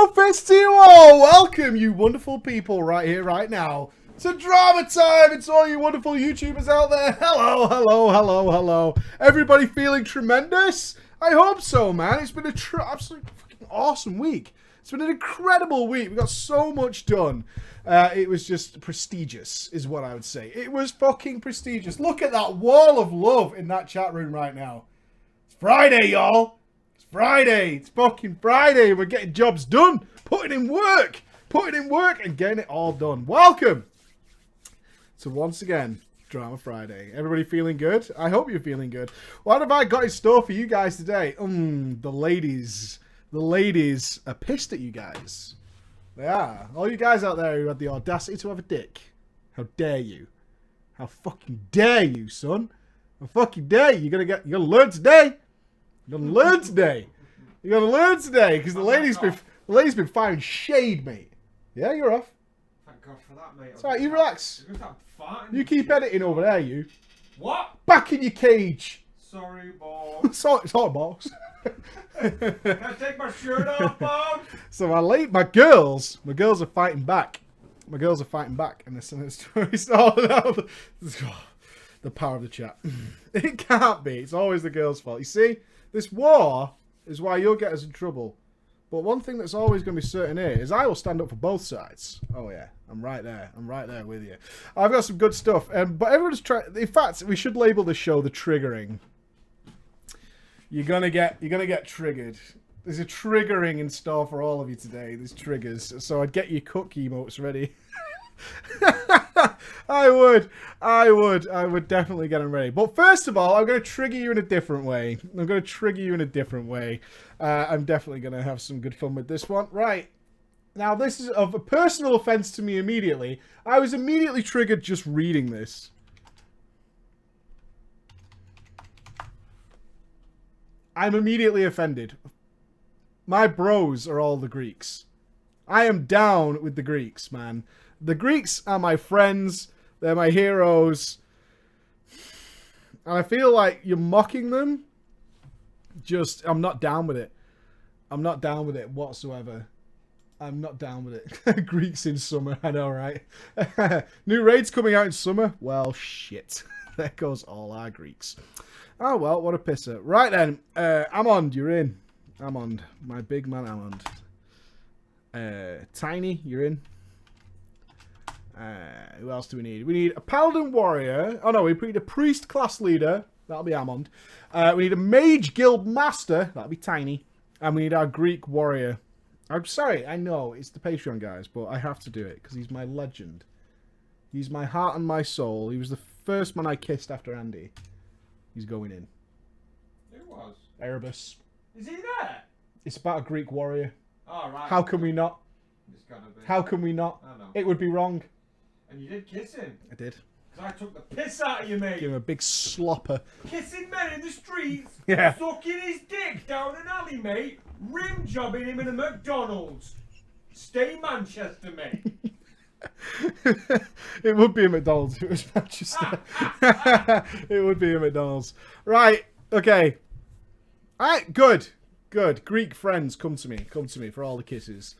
Hello, fists to you all. Welcome, you wonderful people, right here, right now. It's a drama time. It's all you wonderful YouTubers out there. Hello, hello, hello, hello. Everybody feeling tremendous? I hope so, man. It's been a absolutely fucking awesome week. It's been an incredible week. We got so much done. It was just prestigious, is what I would say. It was fucking prestigious. Look at that wall of love in that chat room right now. It's Friday, y'all. It's Friday. It's fucking Friday. We're getting jobs done. Putting in work. Putting in work and getting it all done. Welcome to once again, Drama Friday. Everybody feeling good? I hope you're feeling good. What have I got in store for you guys today? The ladies. The ladies are pissed at you guys. They are. All you guys out there who had the audacity to have a dick. How dare you? How fucking dare you, son? How fucking dare you? You're gonna learn today. You're gonna learn today. You're gonna learn today because the ladies been firing shade, mate. Yeah, you're off. Thank God for that, mate. It's alright, you relax. You keep editing over there, you. What? Back in your cage. Sorry, boss. Sorry, boss. Can I take my shirt off, boss? So my girls are fighting back. My girls are fighting back, and this story started out. The power of the chat. It can't be. It's always the girls' fault. You see, this war is why you'll get us in trouble. But one thing that's always going to be certain here is I will stand up for both sides. Oh yeah, I'm right there. I'm right there with you. I've got some good stuff. But everyone's trying. In fact, we should label the show the triggering. You're gonna get triggered. There's a triggering in store for all of you today. There's triggers. So I'd get your cook emotes ready. I would definitely get them ready. But first of all, I'm going to trigger you in a different way. I'm definitely going to have some good fun with this one. Right. Now, this is of a personal offense to me immediately. I was immediately triggered just reading this. I'm immediately offended. My bros are all the Greeks. I am down with the Greeks, man. The Greeks are my friends. They're my heroes. And I feel like you're mocking them. I'm not down with it. I'm not down with it whatsoever. I'm not down with it. Greeks in summer, I know, right? New raids coming out in summer? Well, shit. There goes all our Greeks. Oh, well, what a pisser. Right then, Amond, you're in. Amond, my big man Amond. Tiny, you're in. Who else do we need? We need a paladin warrior. Oh no, we need a priest class leader. That'll be Amond. We need a mage guild master. That'll be Tiny. And we need our Greek warrior. I'm sorry, I know it's the Patreon guys, but I have to do it because he's my legend. He's my heart and my soul. He was the first man I kissed after Andy. He's going in. Who was? Erebus. Is he there? It's about a Greek warrior. Oh, right. How can we not? It's gotta be. How can we not? I know. It would be wrong. And you did kiss him. I did. Because I took the piss out of you, mate. Give him a big slopper. Kissing men in the streets. Yeah. Sucking his dick down an alley, mate. Rim jobbing him in a McDonald's. Stay Manchester, mate. It would be a McDonald's if it was Manchester. It would be a McDonald's. Right, okay. Alright, good. Good. Greek friends, come to me. Come to me for all the kisses.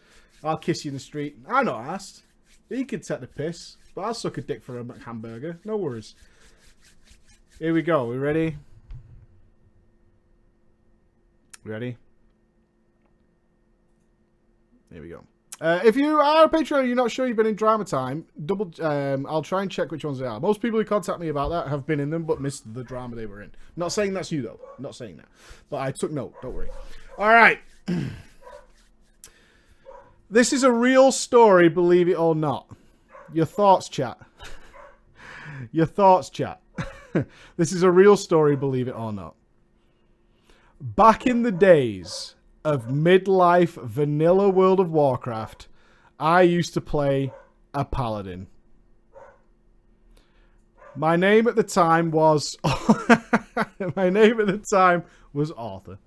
I'll kiss you in the street. I'm not asked. He could take the piss, but I'll suck a dick for a hamburger. No worries. Here we go. We ready? Ready? Here we go. If you are a Patreon and you're not sure you've been in drama time, I'll try and check which ones they are. Most people who contact me about that have been in them, but missed the drama they were in. Not saying that's you, though. Not saying that. But I took note. Don't worry. All right. This is a real story, believe it or not. Your thoughts, chat. Your thoughts, chat. This is a real story, believe it or not. Back in the days of midlife vanilla World of Warcraft, I used to play a paladin. My name at the time was Arthur.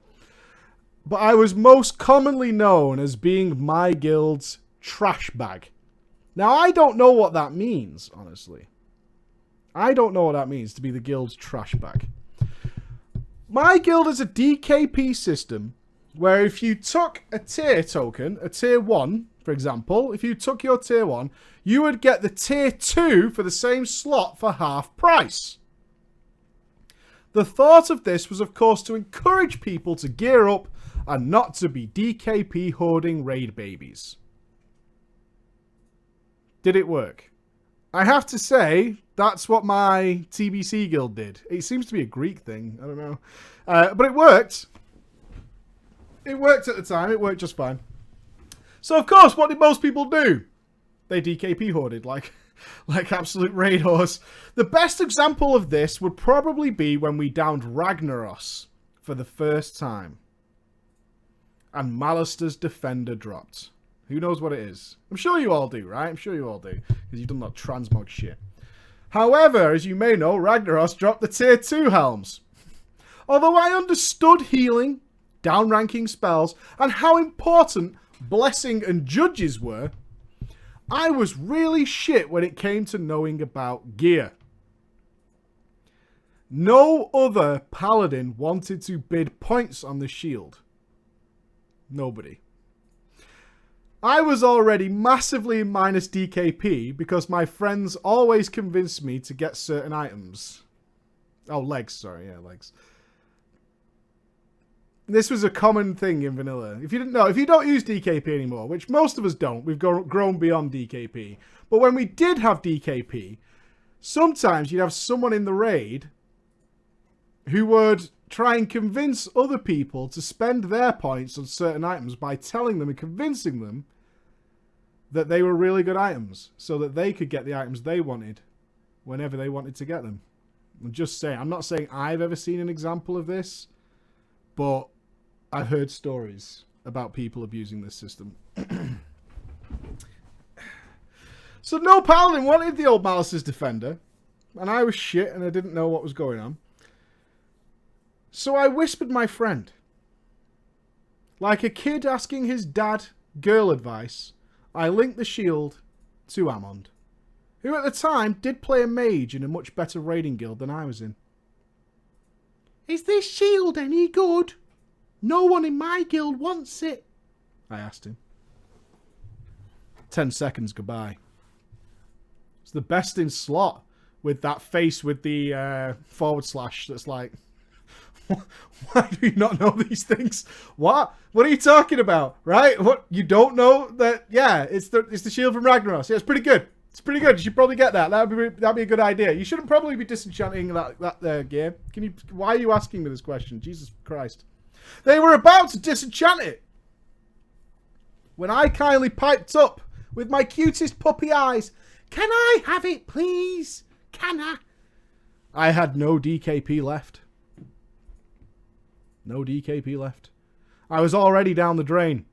But I was most commonly known as being my guild's trash bag. Now I don't know what that means, honestly. I don't know what that means to be the guild's trash bag. My guild is a DKP system where if you took a tier token, a tier 1, for example, if you took your tier 1, you would get the tier 2 for the same slot for half price. The thought of this was, of course, to encourage people to gear up and not to be DKP hoarding raid babies. Did it work? I have to say, that's what my TBC guild did. It seems to be a Greek thing. I don't know. But it worked. It worked at the time. It worked just fine. So, of course, what did most people do? They DKP hoarded like absolute raid whores. The best example of this would probably be when we downed Ragnaros for the first time. And Malister's Defender dropped. Who knows what it is? I'm sure you all do, right? I'm sure you all do. Because you've done that transmog shit. However, as you may know, Ragnaros dropped the tier 2 helms. Although I understood healing, downranking spells, and how important blessing and judges were, I was really shit when it came to knowing about gear. No other paladin wanted to bid points on the shield. Nobody. I was already massively in minus DKP because my friends always convinced me to get certain items. Oh, legs, sorry, yeah, legs. This was a common thing in vanilla. If you didn't know, if you don't use DKP anymore, which most of us don't, we've grown beyond DKP. But when we did have DKP, sometimes you'd have someone in the raid who would try and convince other people to spend their points on certain items by telling them and convincing them that they were really good items so that they could get the items they wanted whenever they wanted to get them. I'm just saying, I'm not saying I've ever seen an example of this, but I've heard stories about people abusing this system. So no paladin wanted the old Malice's Defender, and I was shit and I didn't know what was going on. So I whispered my friend. Like a kid asking his dad girl advice, I linked the shield to Amond, who at the time did play a mage in a much better raiding guild than I was in. Is this shield any good? No one in my guild wants it, I asked him. 10 seconds goodbye. It's the best in slot with that face with the forward slash that's like, why do you not know these things? What? What are you talking about? Right? What? You don't know that? Yeah, it's the shield from Ragnaros. Yeah, it's pretty good. It's pretty good. You should probably get that. That'd be a good idea. You shouldn't probably be disenchanting that game. Why are you asking me this question? Jesus Christ. They were about to disenchant it when I kindly piped up with my cutest puppy eyes. Can I have it, please? Can I? I had no DKP left. No DKP left. I was already down the drain.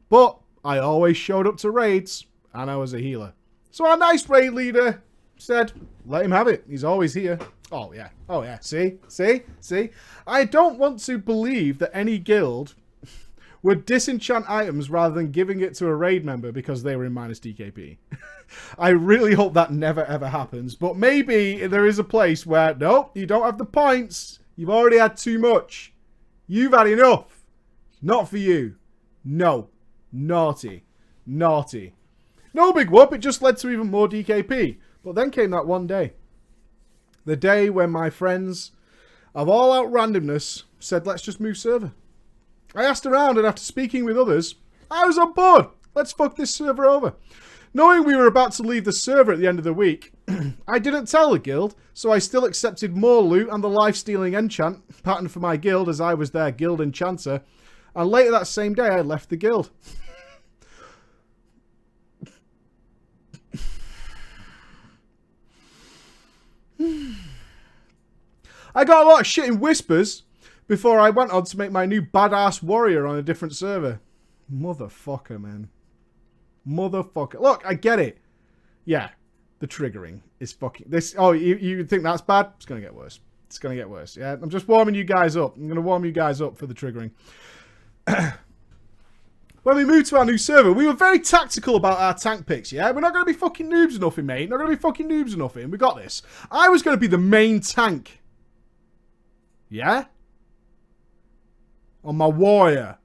But I always showed up to raids, and I was a healer. So our nice raid leader said, let him have it. He's always here. Oh, yeah. Oh, yeah. See? See? See? I don't want to believe that any guild would disenchant items rather than giving it to a raid member because they were in minus DKP. I really hope that never, ever happens. But maybe there is a place where, nope, you don't have the points. You've already had too much. You've had enough. Not for you. No. Naughty. Naughty. No big whoop. It just led to even more DKP. But then came that one day. The day when my friends, of all out randomness, said, let's just move server. I asked around, and after speaking with others, I was on board. Let's fuck this server over. Knowing we were about to leave the server at the end of the week, I didn't tell the guild, so I still accepted more loot and the life-stealing enchant pattern for my guild as I was their guild enchanter, and later that same day I left the guild. I got a lot of shit in whispers before I went on to make my new badass warrior on a different server. Motherfucker, man. Motherfucker. Look, I get it. Yeah, the triggering is fucking... This. Oh, you think that's bad? It's going to get worse. It's going to get worse. Yeah, I'm just warming you guys up. I'm going to warm you guys up for the triggering. When we moved to our new server, we were very tactical about our tank picks, yeah? We're not going to be fucking noobs or nothing, mate. Not going to be fucking noobs or nothing. We got this. I was going to be the main tank. Yeah? On my warrior.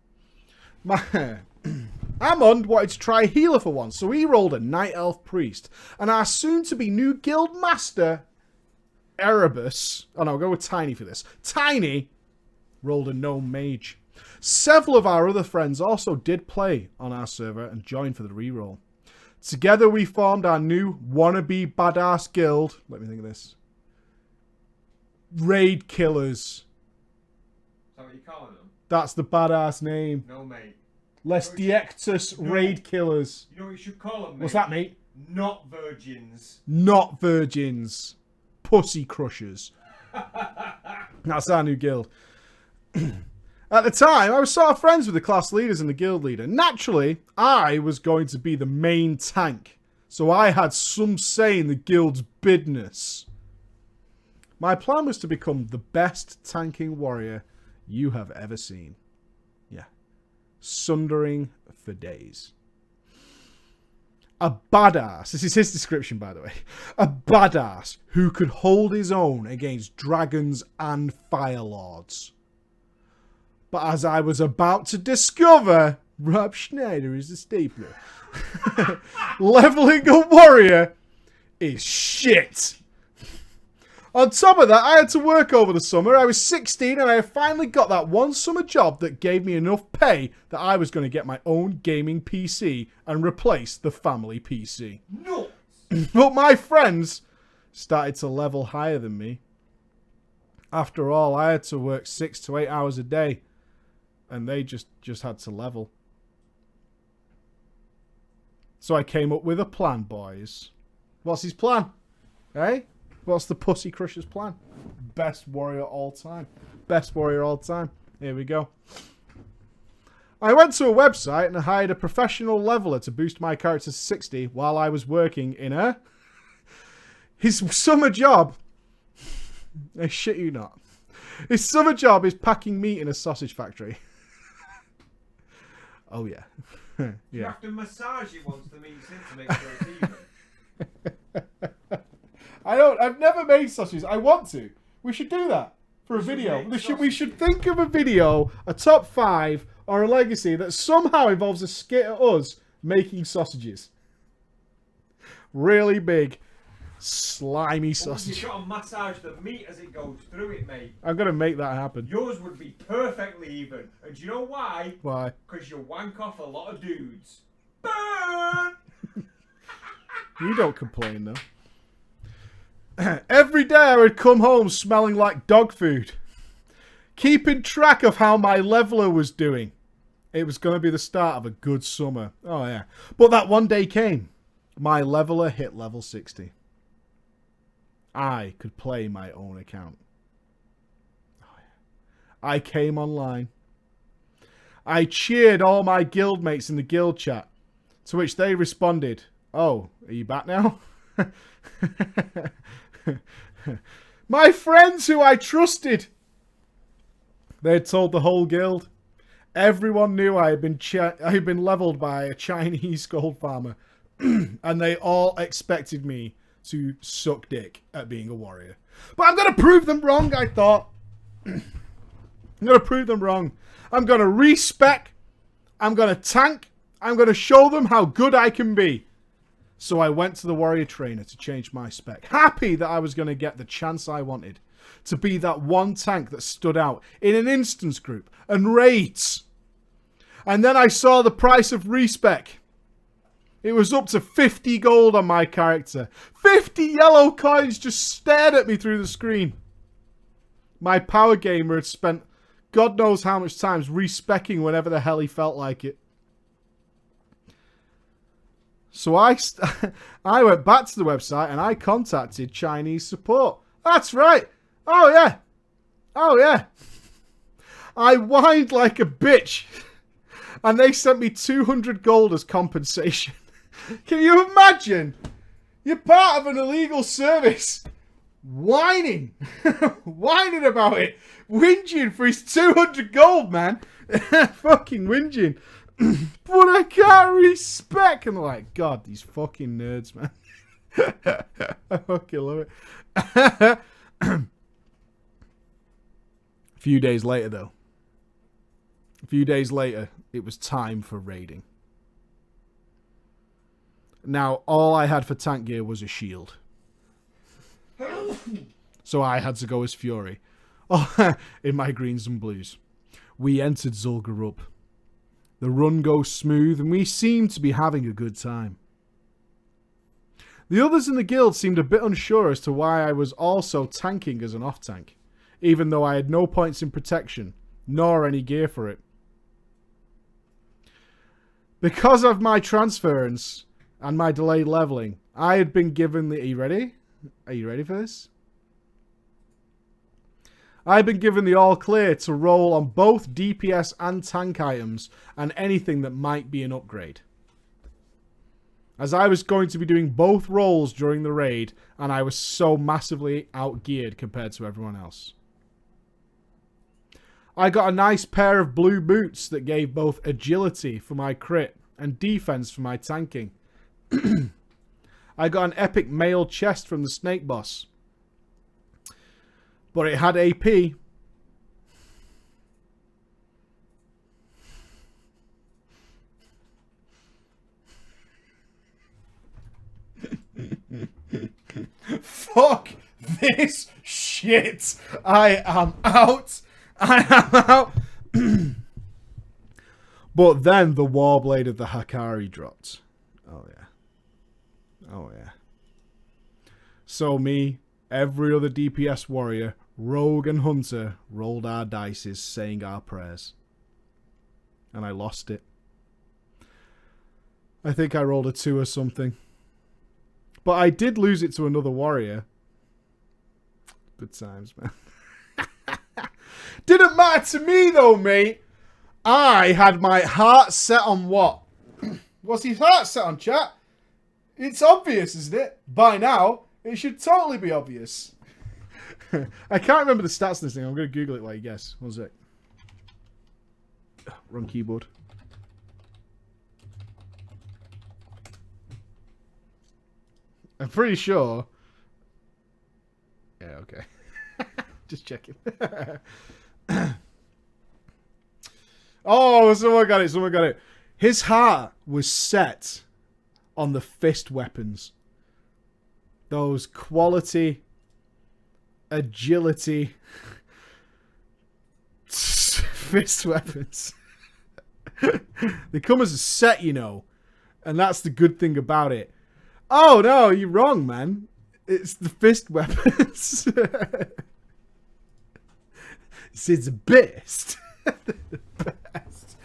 Amund wanted to try a healer for once, so he rolled a Night Elf Priest. And our soon-to-be new guild master, Erebus... Oh no, I'll go with Tiny for this. Tiny rolled a Gnome Mage. Several of our other friends also did play on our server and joined for the reroll. Together we formed our new wannabe badass guild. Let me think of this. Raid Killers. Is that what you're calling them? That's the badass name. No, mate. Les Diectus Raid Killers. You know what you should call them, mate? What's that, mate? Not virgins. Not virgins. Pussy crushers. That's our new guild. At the time, I was sort of friends with the class leaders and the guild leader. Naturally, I was going to be the main tank, so I had some say in the guild's business. My plan was to become the best tanking warrior you have ever seen. Yeah. Sundering for days. A badass, this is his description by the way, a badass who could hold his own against dragons and fire lords. But as I was about to discover, Rob Schneider is a stapler. Leveling a warrior is shit. On top of that, I had to work over the summer. I was 16 and I finally got that one summer job that gave me enough pay that I was going to get my own gaming PC and replace the family PC. No. But my friends started to level higher than me. After all, I had to work 6 to 8 hours a day. And they just had to level. So I came up with a plan, boys. What's his plan? Eh? What's the Pussy Crusher's plan? Best warrior all time. Best warrior all time. Here we go. I went to a website and hired a professional leveler to boost my character to 60 while I was working in his summer job. I shit you not. His summer job is packing meat in a sausage factory. Oh, yeah. Yeah. You have to massage it once the meat's in to make sure it's even. I've never made sausages. I want to. We should do that for a video. We should think of a video, a top 5 or a legacy that somehow involves a skit of us making sausages. Really big, slimy sausage. You've got to massage the meat as it goes through it, mate. I'm going to make that happen. Yours would be perfectly even. And do you know why? Why? Because you wank off a lot of dudes. Burn! You don't complain, though. Every day I would come home smelling like dog food. Keeping track of how my leveler was doing. It was going to be the start of a good summer. Oh, yeah. But that one day came. My leveler hit level 60. I could play my own account. Oh, yeah. I came online. I cheered all my guildmates in the guild chat. To which they responded, "Oh, are you back now?" My friends who I trusted. They had told the whole guild. Everyone knew I had been leveled by a Chinese gold farmer. And they all expected me to suck dick at being a warrior. But I'm going to prove them wrong, I thought. I'm going to prove them wrong. I'm going to respec. I'm going to tank. I'm going to show them how good I can be. So I went to the warrior trainer to change my spec. Happy that I was going to get the chance I wanted. To be that one tank that stood out in an instance group and raids. And then I saw the price of respec. It was up to 50 gold on my character. 50 yellow coins just stared at me through the screen. My power gamer had spent God knows how much time respecking whenever the hell he felt like it. So I went back to the website and I contacted Chinese support. That's right. Oh, yeah. Oh, yeah. I whined like a bitch. And they sent me 200 gold as compensation. Can you imagine? You're part of an illegal service. Whining. Whining about it. Whinging for his 200 gold, man. Fucking whinging. But I can't respec. And I'm like, God, these fucking nerds, man. I fucking love it. A few days later, though, A few days later, it was time for raiding. Now, all I had for tank gear was a shield. So I had to go as Fury. Oh, in my greens and blues. We entered Zul'Gurub. The run goes smooth, and we seem to be having a good time. The others in the guild seemed a bit unsure as to why I was also tanking as an off-tank, even though I had no points in protection, nor any gear for it. Because of my transference and my delayed leveling, I had been given the... Are you ready? Are you ready for this? I had been given the all clear to roll on both DPS and tank items and anything that might be an upgrade. As I was going to be doing both roles during the raid, and I was so massively outgeared compared to everyone else. I got a nice pair of blue boots that gave both agility for my crit and defense for my tanking. I got an epic mail chest from the snake boss. But it had AP. Fuck this shit. I am out. I am out. But then the Warblade of the Hakari dropped. Oh yeah. Oh yeah. So me, every other DPS warrior, rogue and hunter, rolled our dices saying our prayers. And I lost it. I think I rolled a 2 or something. But I did lose it to another warrior. Good times, man. Didn't matter to me though, mate. I had my heart set on what? What's his heart set on, chat? It's obvious, isn't it? By now, it should totally be obvious. I can't remember the stats of this thing. I'm going to Google it while you guess. One sec. Wrong keyboard. I'm pretty sure. Yeah, okay. Just checking. Oh, someone got it. Someone got it. His heart was set on the fist weapons. Those quality, agility fist weapons. They come as a set, you know. And that's the good thing about it. Oh, no, you're wrong, man. It's the fist weapons. It's the best. The best.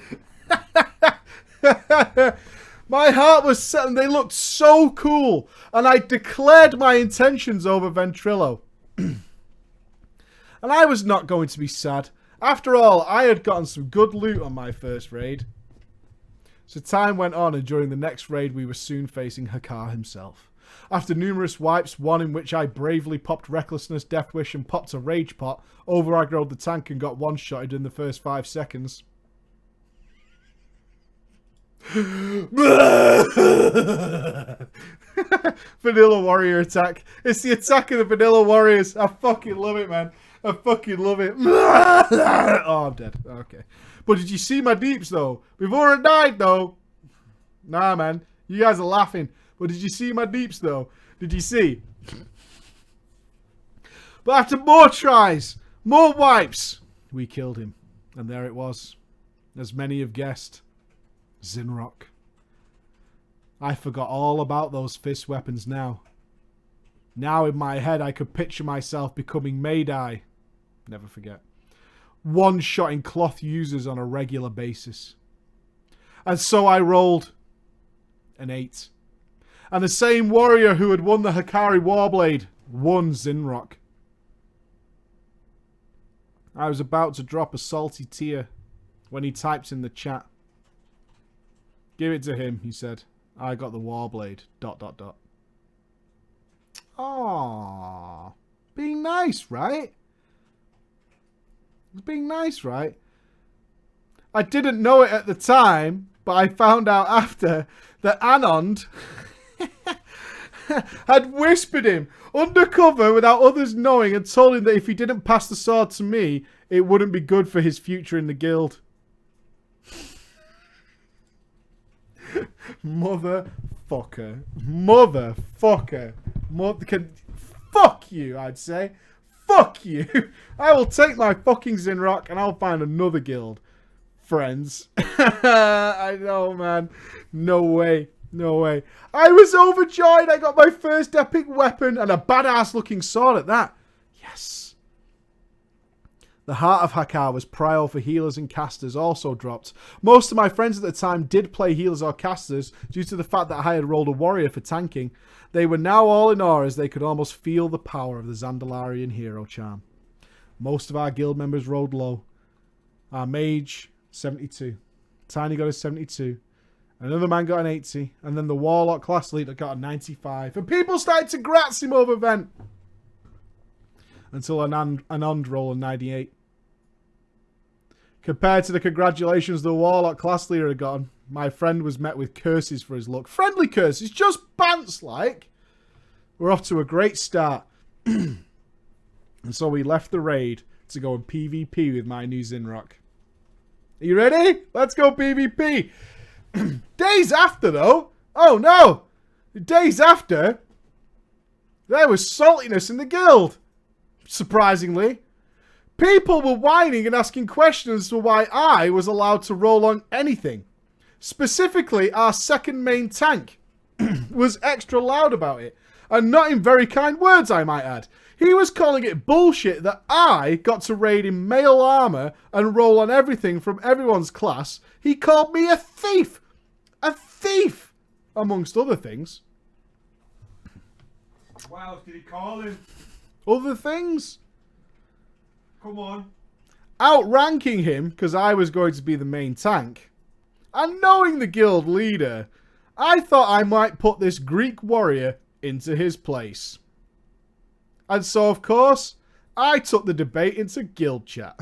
My heart was set and they looked so cool. And I declared my intentions over Ventrilo. And I was not going to be sad. After all, I had gotten some good loot on my first raid. So time went on, and during the next raid we were soon facing Hakar himself. After numerous wipes, one in which I bravely popped Recklessness, Death Wish and popped a Rage Pot, over-aggroed the tank and got one-shotted in the first 5 seconds. Vanilla Warrior attack. It's the attack of the Vanilla Warriors. I fucking love it, man. I fucking love it. Oh, I'm dead. Okay. But did you see my deeps, though? Before I died, though. Nah, man. You guys are laughing. But did you see my deeps, though? Did you see? But after more tries, more wipes, we killed him. And there it was. As many have guessed. Zinrock. I forgot all about those fist weapons now. Now in my head I could picture myself becoming Maydai. Never forget. One-shotting cloth users on a regular basis. And so I rolled an 8. And the same warrior who had won the Hakari Warblade won Zinrock. I was about to drop a salty tear when he typed in the chat. Give it to him, he said. I got the Warblade. ... Aww. Being nice, right? Being nice, right? I didn't know it at the time, but I found out after that Anand had whispered him undercover without others knowing and told him that if he didn't pass the sword to me, it wouldn't be good for his future in the guild. Motherfucker. Motherfucker. Fuck you, I'd say. Fuck you. I will take my fucking Zinrock and I'll find another guild. Friends. I know, man. No way. No way. I was overjoyed. I got my first epic weapon and a badass looking sword at that. Yes. The Heart of Hakar was prio for healers and casters also dropped. Most of my friends at the time did play healers or casters due to the fact that I had rolled a warrior for tanking. They were now all in awe as they could almost feel the power of the Zandalarian hero charm. Most of our guild members rolled low. Our mage, 72. Tiny got a 72. Another man got an 80. And then the warlock class leader got a 95. And people started to gratz him over Vent. Until Anand rolled a 98. Compared to the congratulations the warlock class leader had gotten, my friend was met with curses for his luck. Friendly curses, just bants like. We're off to a great start. And so we left the raid to go in PvP with my new Zinrock. Are you ready? Let's go PvP. Days after though, oh no. Days after, there was saltiness in the guild. Surprisingly. People were whining and asking questions as to why I was allowed to roll on anything. Specifically, our second main tank was extra loud about it. And not in very kind words, I might add. He was calling it bullshit that I got to raid in male armor and roll on everything from everyone's class. He called me a thief. A thief! Amongst other things. What else did he call him? Other things? Come on. Outranking him because I was going to be the main tank. And knowing the guild leader, I thought I might put this Greek warrior into his place. And so, of course, I took the debate into guild chat.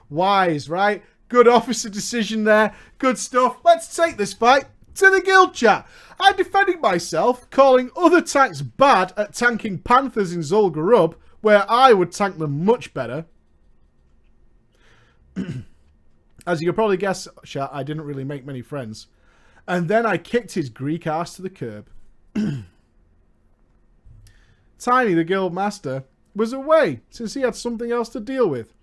Wise, right? Good officer decision there. Good stuff. Let's take this fight to the guild chat. I defended myself, calling other tanks bad at tanking panthers in Zul'Gurub, where I would tank them much better. As you can probably guess, chat, I didn't really make many friends. And then I kicked his Greek ass to the curb. Tiny, the guild master, was away since he had something else to deal with.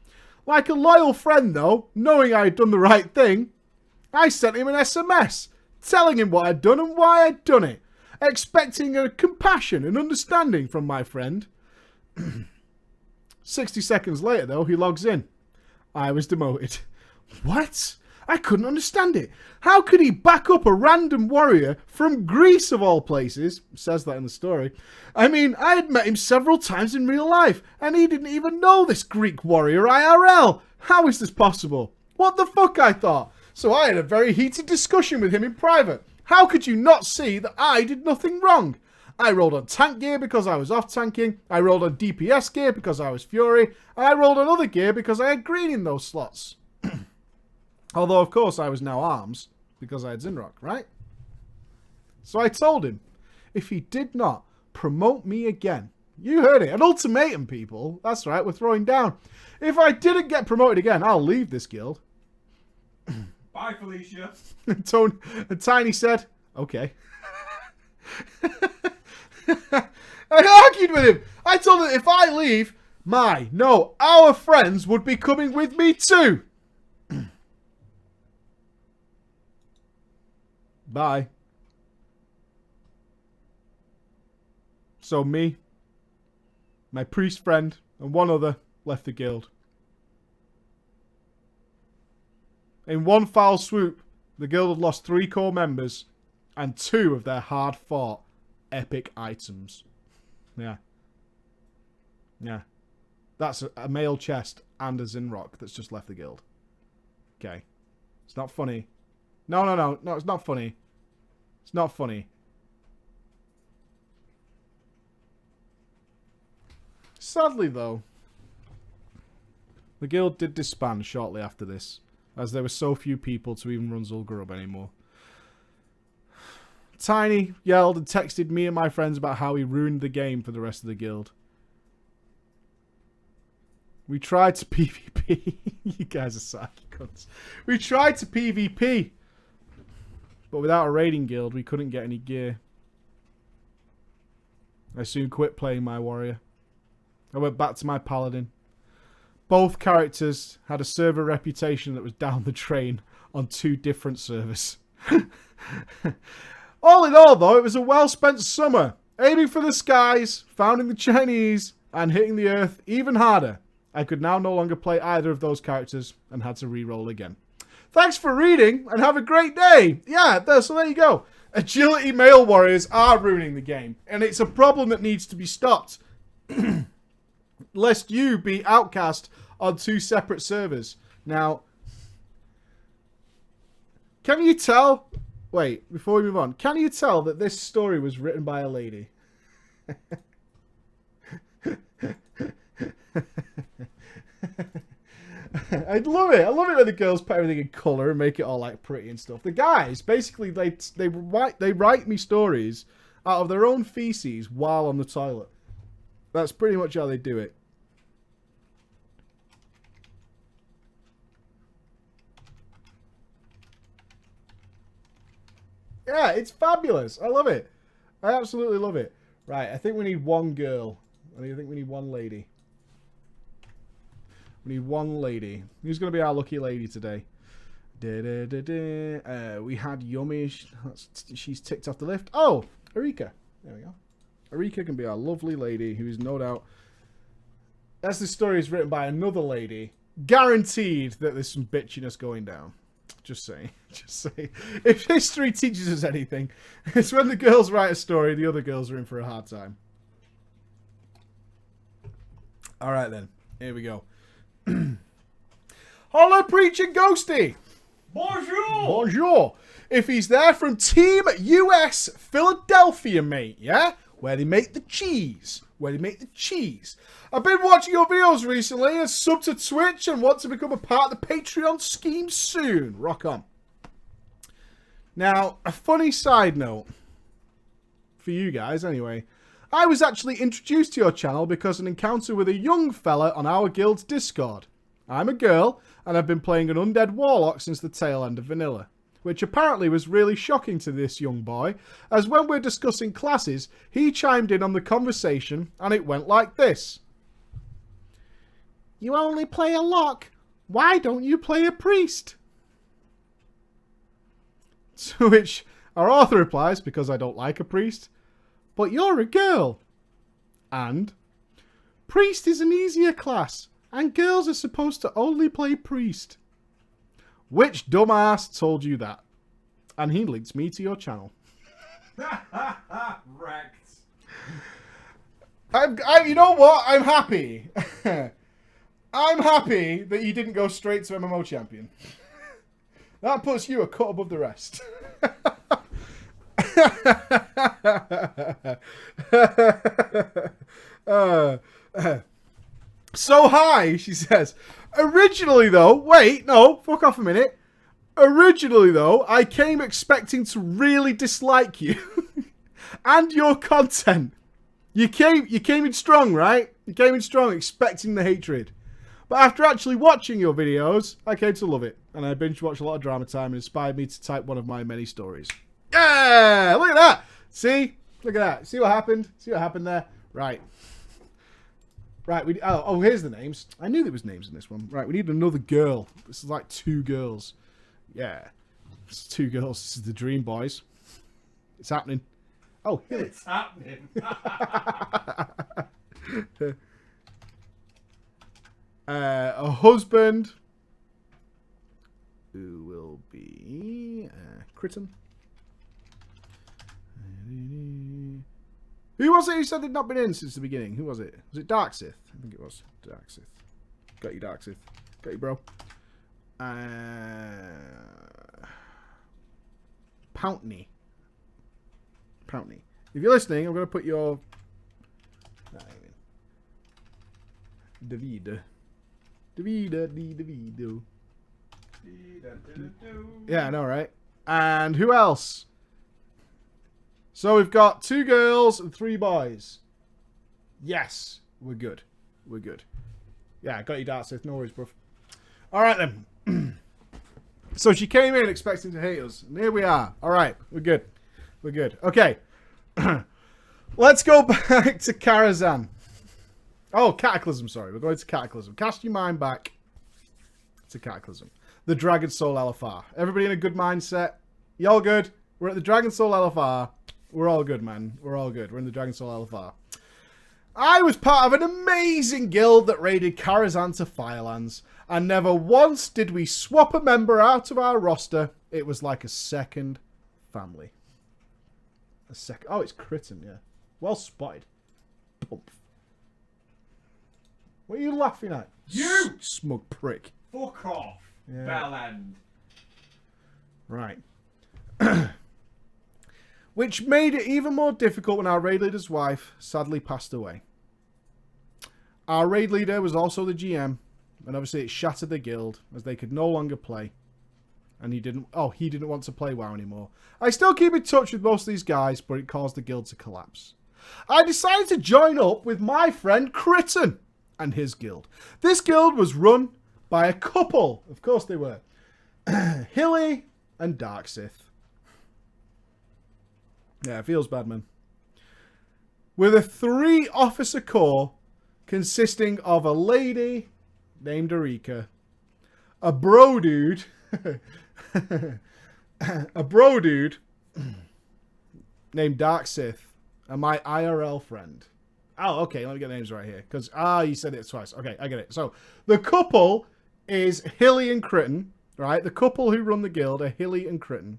Like a loyal friend, though, knowing I had done the right thing, I sent him an SMS telling him what I'd done and why I'd done it, expecting a compassion and understanding from my friend. 60 seconds later, though, he logs in. I was demoted. What? I couldn't understand it. How could he back up a random warrior from Greece, of all places? It says that in the story. I mean, I had met him several times in real life, and he didn't even know this Greek warrior IRL. How is this possible? What the fuck, I thought. So I had a very heated discussion with him in private. How could you not see that I did nothing wrong? I rolled on tank gear because I was off tanking. I rolled on DPS gear because I was Fury. And I rolled on other gear because I had green in those slots. Although, of course, I was now arms because I had Zinrock, right? So I told him, if he did not promote me again, you heard it, an ultimatum, people. That's right, we're throwing down. If I didn't get promoted again, I'll leave this guild. Bye, Felicia. And Tiny said, okay. I argued with him. I told him if I leave, our friends would be coming with me too. Bye. So me, my priest friend, and one other left the guild. In one foul swoop, the guild had lost 3 core members and 2 of their hard-fought epic items. Yeah. Yeah. That's a mail chest and a Zinrock that's just left the guild. Okay. It's not funny. No, it's not funny. It's not funny. Sadly, though, the guild did disband shortly after this, as there were so few people to even run Zul'Gurub anymore. Tiny yelled and texted me and my friends about how he ruined the game for the rest of the guild. We tried to PvP. You guys are psychic cunts. We tried to PvP. But without a raiding guild, we couldn't get any gear. I soon quit playing my warrior. I went back to my paladin. Both characters had a server reputation that was down the drain on 2 different servers. All in all, though, it was a well-spent summer. Aiming for the skies, founding the Chinese, and hitting the earth even harder. I could now no longer play either of those characters and had to re-roll again. Thanks for reading and have a great day. Yeah, so there you go. Agility male warriors are ruining the game, and it's a problem that needs to be stopped. Lest you be outcast on 2 separate servers. Now, can you tell... Wait, before we move on, can you tell that this story was written by a lady? I love it. I love it when the girls put everything in colour and make it all like pretty and stuff. The guys, basically, they write me stories out of their own feces while on the toilet. That's pretty much how they do it. Yeah, it's fabulous. I love it. I absolutely love it. Right, I think we need 1 girl. I think we need 1 lady. We need 1 lady. Who's going to be our lucky lady today? We had Yummy. She's ticked off the list. Oh, Erika. There we go. Erika can be our lovely lady who is no doubt... As this story is written by another lady, guaranteed that there's some bitchiness going down. Just saying. Just saying. If history teaches us anything, it's when the girls write a story, the other girls are in for a hard time. Alright then. Here we go. Hello, Preaching Ghosty. Bonjour. Bonjour. If he's there from Team US Philadelphia, mate, yeah? Where they make the cheese. Where they make the cheese. I've been watching your videos recently and subbed to Twitch and want to become a part of the Patreon scheme soon. Rock on. Now, a funny side note. For you guys, anyway. I was actually introduced to your channel because of an encounter with a young fella on our guild's Discord. I'm a girl, and I've been playing an undead warlock since the tail end of vanilla. Which apparently was really shocking to this young boy, as when we're discussing classes, he chimed in on the conversation, and it went like this. You only play a lock. Why don't you play a priest? To which our author replies, because I don't like a priest, but you're a girl. And, priest is an easier class, and girls are supposed to only play priest. Which dumbass told you that? And he linked me to your channel. Wrecked. You know what? I'm happy. I'm happy that you didn't go straight to MMO champion. That puts you a cut above the rest. So hi, she says. Originally, though, wait, no, fuck off a minute. Originally, though, I came expecting to really dislike you and your content. You came in strong, right? You came in strong, expecting the hatred. But after actually watching your videos, I came to love it, and I binge watched a lot of Drama Time and inspired me to type one of my many stories. Yeah, look at that. See, look at that. See what happened? See what happened there? Right. Right, oh, here's the names. I knew there was names in this one. Right, we need another girl. This is like 2 girls. Yeah. It's 2 girls. This is the Dream Boys. It's happening. Oh, here. It's happening. A husband who will be Crichton. Who was it who said they'd not been in since the beginning? Who was it? Was it Darksith? I think it was Darksith. Got you, Darksith. Got you, bro. Pountney. Pountney. If you're listening, I'm going to put your... David. Davido. Yeah, I know, right? And who else? So we've got 2 girls and 3 boys. Yes, we're good. We're good. Yeah, got you, Dark Sith. No worries, bruv. All right, then. So she came in expecting to hate us. And here we are. All right, we're good. We're good. Okay. Let's go back to Karazhan. Oh, Cataclysm, sorry. We're going to Cataclysm. Cast your mind back to Cataclysm. The Dragon Soul LFR. Everybody in a good mindset? Y'all good? We're at the Dragon Soul LFR. We're all good, man. We're all good. We're in the Dragon Soul LFR. I was part of an amazing guild that raided Karazhan to Firelands, and never once did we swap a member out of our roster. It was like a second family. Oh, it's Critten, yeah. Well spotted. Pump. What are you laughing at? You! Smug prick. Fuck off. Yeah. Bellend. Right. Which made it even more difficult when our raid leader's wife sadly passed away. Our raid leader was also the GM, and obviously it shattered the guild as they could no longer play. And he didn't want to play WoW anymore. I still keep in touch with most of these guys, but it caused the guild to collapse. I decided to join up with my friend Critten and his guild. This guild was run by a couple, of course they were, Hilly and Dark Sith. Yeah, it feels bad, man. With a 3-officer corps consisting of a lady named Erika, a bro dude, named Dark Sith, and my IRL friend. Oh, okay, let me get the names right here. Because, you said it twice. Okay, I get it. So, the couple is Hilly and Critten, right? The couple who run the guild are Hilly and Critten.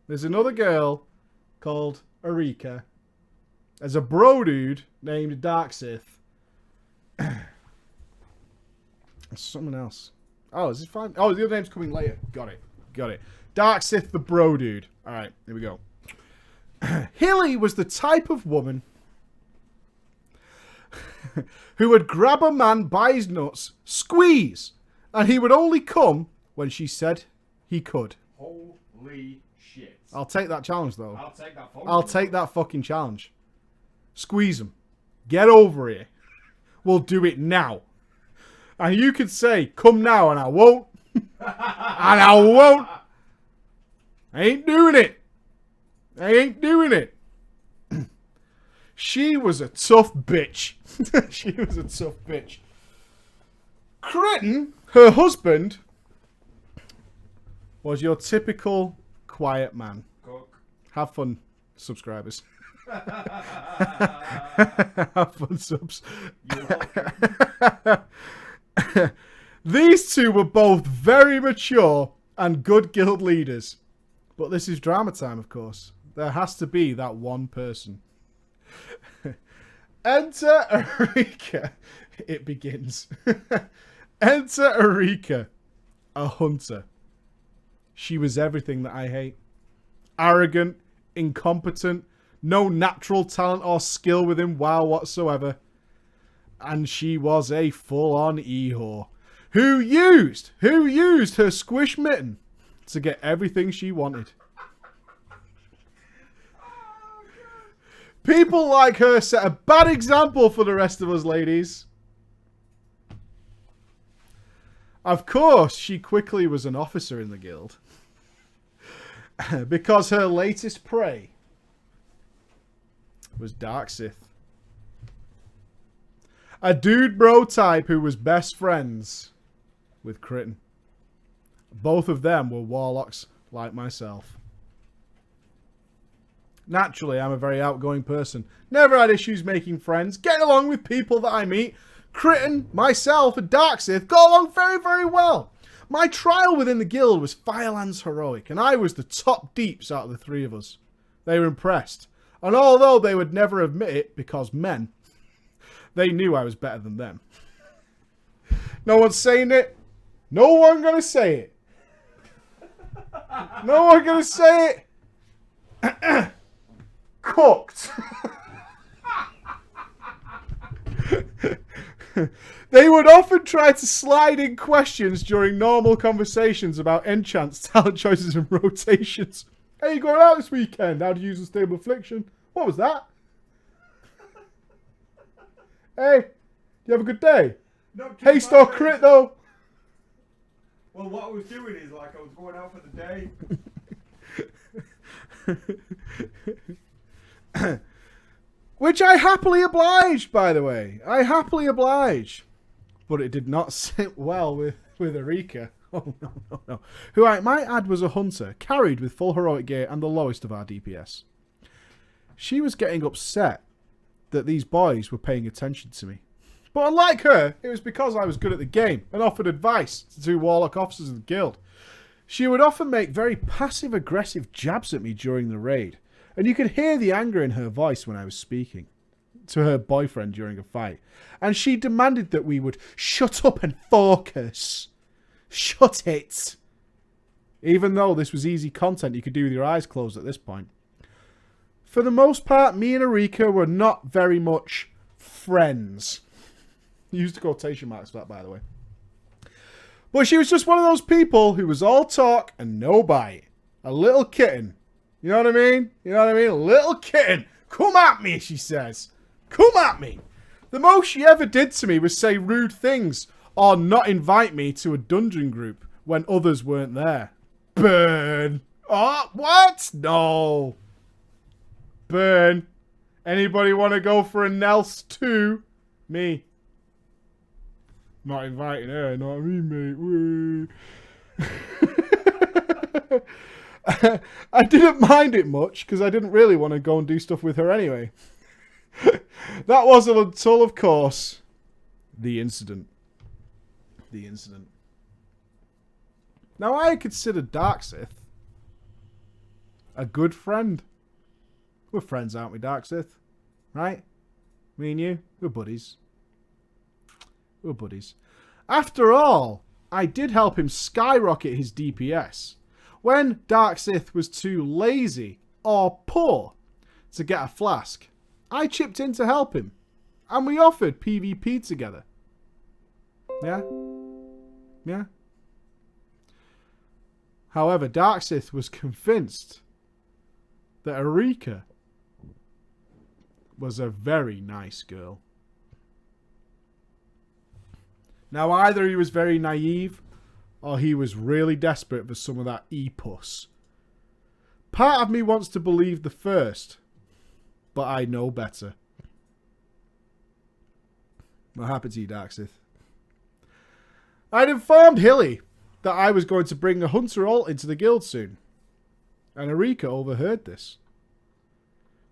There's another girl called Erika. There's a bro dude named Dark Sith. There's someone else. Oh, is this fine? Oh, the other name's coming later. Got it. Got it. Dark Sith, the bro dude. All right, here we go. Hilly was the type of woman who would grab a man by his nuts, squeeze, and he would only come when she said he could. Holy shit. I'll take that challenge, though. I'll take that fucking challenge. Squeeze him. Get over here. We'll do it now. And you could say, come now, and I won't. And I won't. I ain't doing it. I ain't doing it. She was a tough bitch. She was a tough bitch. Critten, her husband, was your typical quiet man. Cook. Have fun, subscribers. Have fun, subs. You're welcome. These two were both very mature and good guild leaders. But this is drama time, of course. There has to be that one person. Enter Erika. It begins. Enter Erika, a hunter. She was everything that I hate. Arrogant, incompetent, no natural talent or skill within WoW whatsoever. And she was a full-on e-whore. Who used her squish mitten to get everything she wanted. People like her set a bad example for the rest of us, ladies. Of course, she quickly was an officer in the guild. Because her latest prey was Dark Sith. A dude bro type who was best friends with Critten. Both of them were warlocks like myself. Naturally, I'm a very outgoing person. Never had issues making friends, getting along with people that I meet. Critten, myself, and Dark Sith got along very, very well. My trial within the guild was Firelands Heroic, and I was the top deeps out of the three of us. They were impressed. And although they would never admit it, because men, they knew I was better than them. No one's saying it. No one gonna say it. No one gonna say it. Cooked. They would often try to slide in questions during normal conversations about enchants, talent choices, and rotations. Hey, you going out this weekend? How to use Unstable Affliction? What was that? Hey, you have a good day? Not too Haste bad, or mate. crit though. Well, what I was doing is like I was going out for the day. Which I happily obliged, by the way. I happily obliged. But it did not sit well with Erika. Oh, no, no, no. Who I might add was a hunter, carried with full heroic gear and the lowest of our DPS. She was getting upset that these boys were paying attention to me. But unlike her, it was because I was good at the game and offered advice to two warlock officers of the guild. She would often make very passive-aggressive jabs at me during the raid, and you could hear the anger in her voice when I was speaking to her boyfriend during a fight. And she demanded that we would shut up and focus. Shut it! Even though this was easy content you could do with your eyes closed at this point. For the most part, me and Erika were not very much friends. Used quotation marks for that, by the way. But she was just one of those people who was all talk and no bite. A little kitten. You know what I mean? You know what I mean? A little kitten. Come at me, she says. Come at me. The most she ever did to me was say rude things or not invite me to a dungeon group when others weren't there. Burn. Oh, what? No. Burn. Anybody want to go for a Nels too? Me. Not inviting her, not me, mate. I didn't mind it much because I didn't really want to go and do stuff with her anyway. That wasn't until, of course, the incident. The incident. Now, I consider Darksith a good friend. We're friends, aren't we, Darksith? Right? Me and you, we're buddies. We're buddies. After all, I did help him skyrocket his DPS when Darksith was too lazy or poor to get a flask. I chipped in to help him, and we offered PvP together. Yeah? Yeah? However, Darksith was convinced that Erika was a very nice girl. Now, either he was very naive or he was really desperate for some of that e-puss. Part of me wants to believe the first, but I know better. What happened to you, Darksith? I'd informed Hilly that I was going to bring a hunter alt into the guild soon, and Erika overheard this.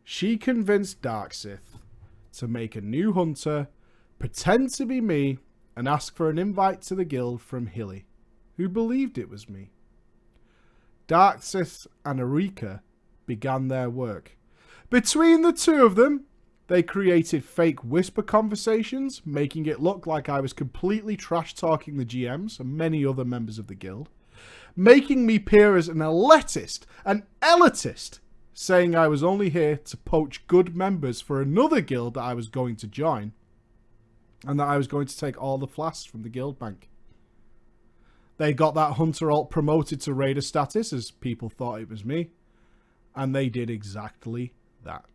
She convinced Darksith to make a new hunter, pretend to be me, and ask for an invite to the guild from Hilly, who believed it was me. Darksith and Erika began their work. Between the two of them, they created fake whisper conversations, making it look like I was completely trash-talking the GMs and many other members of the guild, making me appear as an elitist, saying I was only here to poach good members for another guild that I was going to join, and that I was going to take all the flasks from the guild bank. They got that hunter alt promoted to raider status as people thought it was me, and they did exactly that.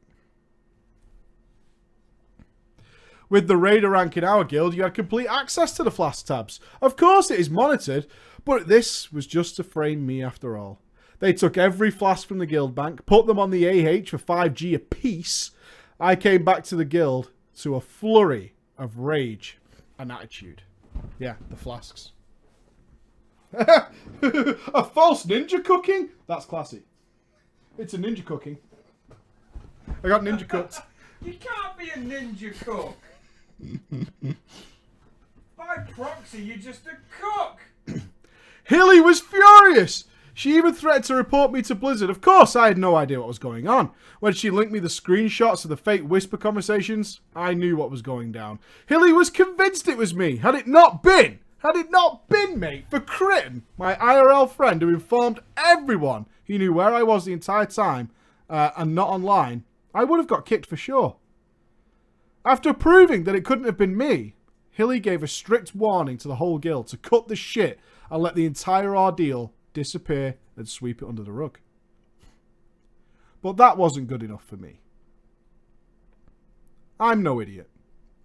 With the raider rank in our guild, you had complete access to the flask tabs. Of course it is monitored, but this was just to frame me after all. They took every flask from the guild bank, put them on the AH for 5G a piece. I came back to the guild to a flurry of rage and attitude. Yeah, the flasks. A false ninja cooking? That's classy. It's a ninja cooking. I got ninja cooked. You can't be a ninja cook. By proxy, you're just a cook. Hilly was furious. She even threatened to report me to Blizzard. Of course, I had no idea what was going on. When she linked me the screenshots of the fake whisper conversations, I knew what was going down. Hilly was convinced it was me. Had it not been, mate, for Critton, my IRL friend who informed everyone he knew where I was the entire time and not online, I would have got kicked for sure. After proving that it couldn't have been me, Hilly gave a strict warning to the whole guild to cut the shit and let the entire ordeal disappear and sweep it under the rug. But that wasn't good enough for me. I'm no idiot.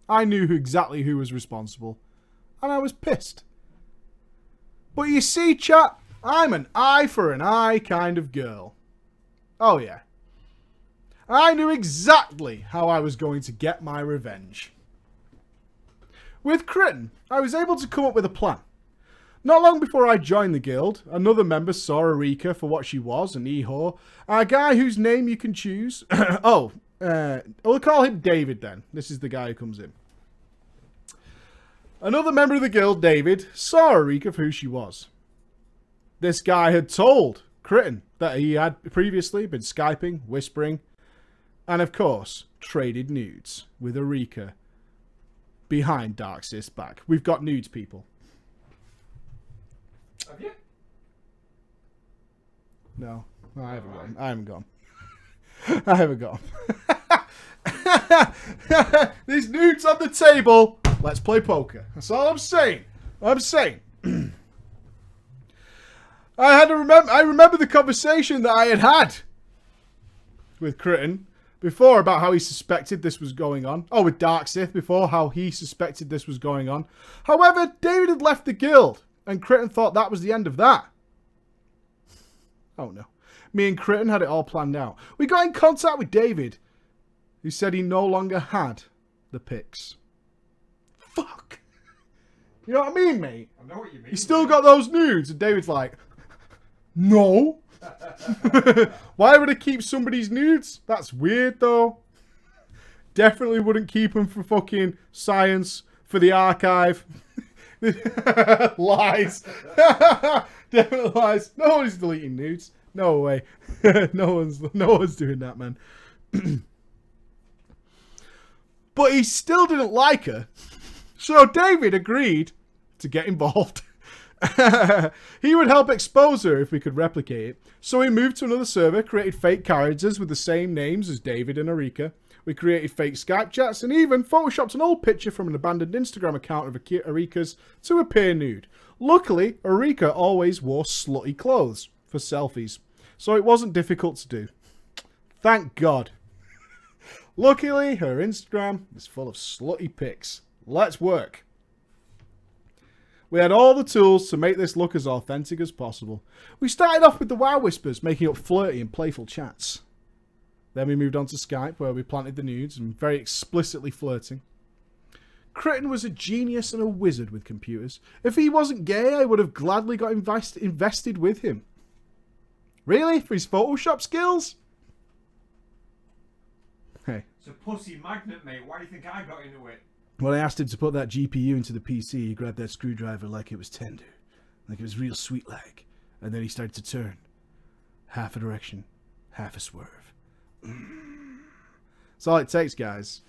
I knew exactly who was responsible, and I was pissed. But you see, chat, I'm an eye for an eye kind of girl. Oh yeah. I knew exactly how I was going to get my revenge. With Critton, I was able to come up with a plan. Not long before I joined the guild, another member saw Erika for what she was, an e-whore, a guy whose name you can choose. We'll call him David then. This is the guy who comes in. Another member of the guild, David, saw Erika for who she was. This guy had told Critton that he had previously been Skyping, whispering, and of course, traded nudes with Erika behind Darksith's back. We've got nudes, people. Have you? No, I haven't gone. I haven't gone. I haven't gone. These nudes on the table. Let's play poker. That's all I'm saying. I remember the conversation that I had with Critton before about how he suspected this was going on. Oh, with Darksith before, how he suspected this was going on. However, David had left the guild, and Critton thought that was the end of that. Oh no. Me and Critton had it all planned out. We got in contact with David, who said he no longer had the pics. Fuck. You know what I mean, mate? I know what you mean. You still got those nudes? And David's like, no. Why would I keep somebody's nudes? That's weird, though. Definitely wouldn't keep them for fucking science, for the archive. Lies. Definitely lies. No one's deleting nudes. No way. No one's doing that, man. But he still didn't like her. So David agreed to get involved. He would help expose her if we could replicate it. So we moved to another server, created fake characters with the same names as David and Erika. We created fake Skype chats and even photoshopped an old picture from an abandoned Instagram account of Erika's to appear nude. Luckily, Erika always wore slutty clothes for selfies, so it wasn't difficult to do. Thank God. Luckily, her Instagram is full of slutty pics. Let's work. We had all the tools to make this look as authentic as possible. We started off with the WoW Whispers, making up flirty and playful chats. Then we moved on to Skype, where we planted the nudes and very explicitly flirting. Critton was a genius and a wizard with computers. If he wasn't gay, I would have gladly got invested with him. Really? For his Photoshop skills? Hey. It's a pussy magnet, mate. Why do you think I got into it? When I asked him to put that GPU into the PC, he grabbed that screwdriver like it was tender. Like it was real sweet like. And then he started to turn. Half a direction, half a swerve. That's all it takes, guys.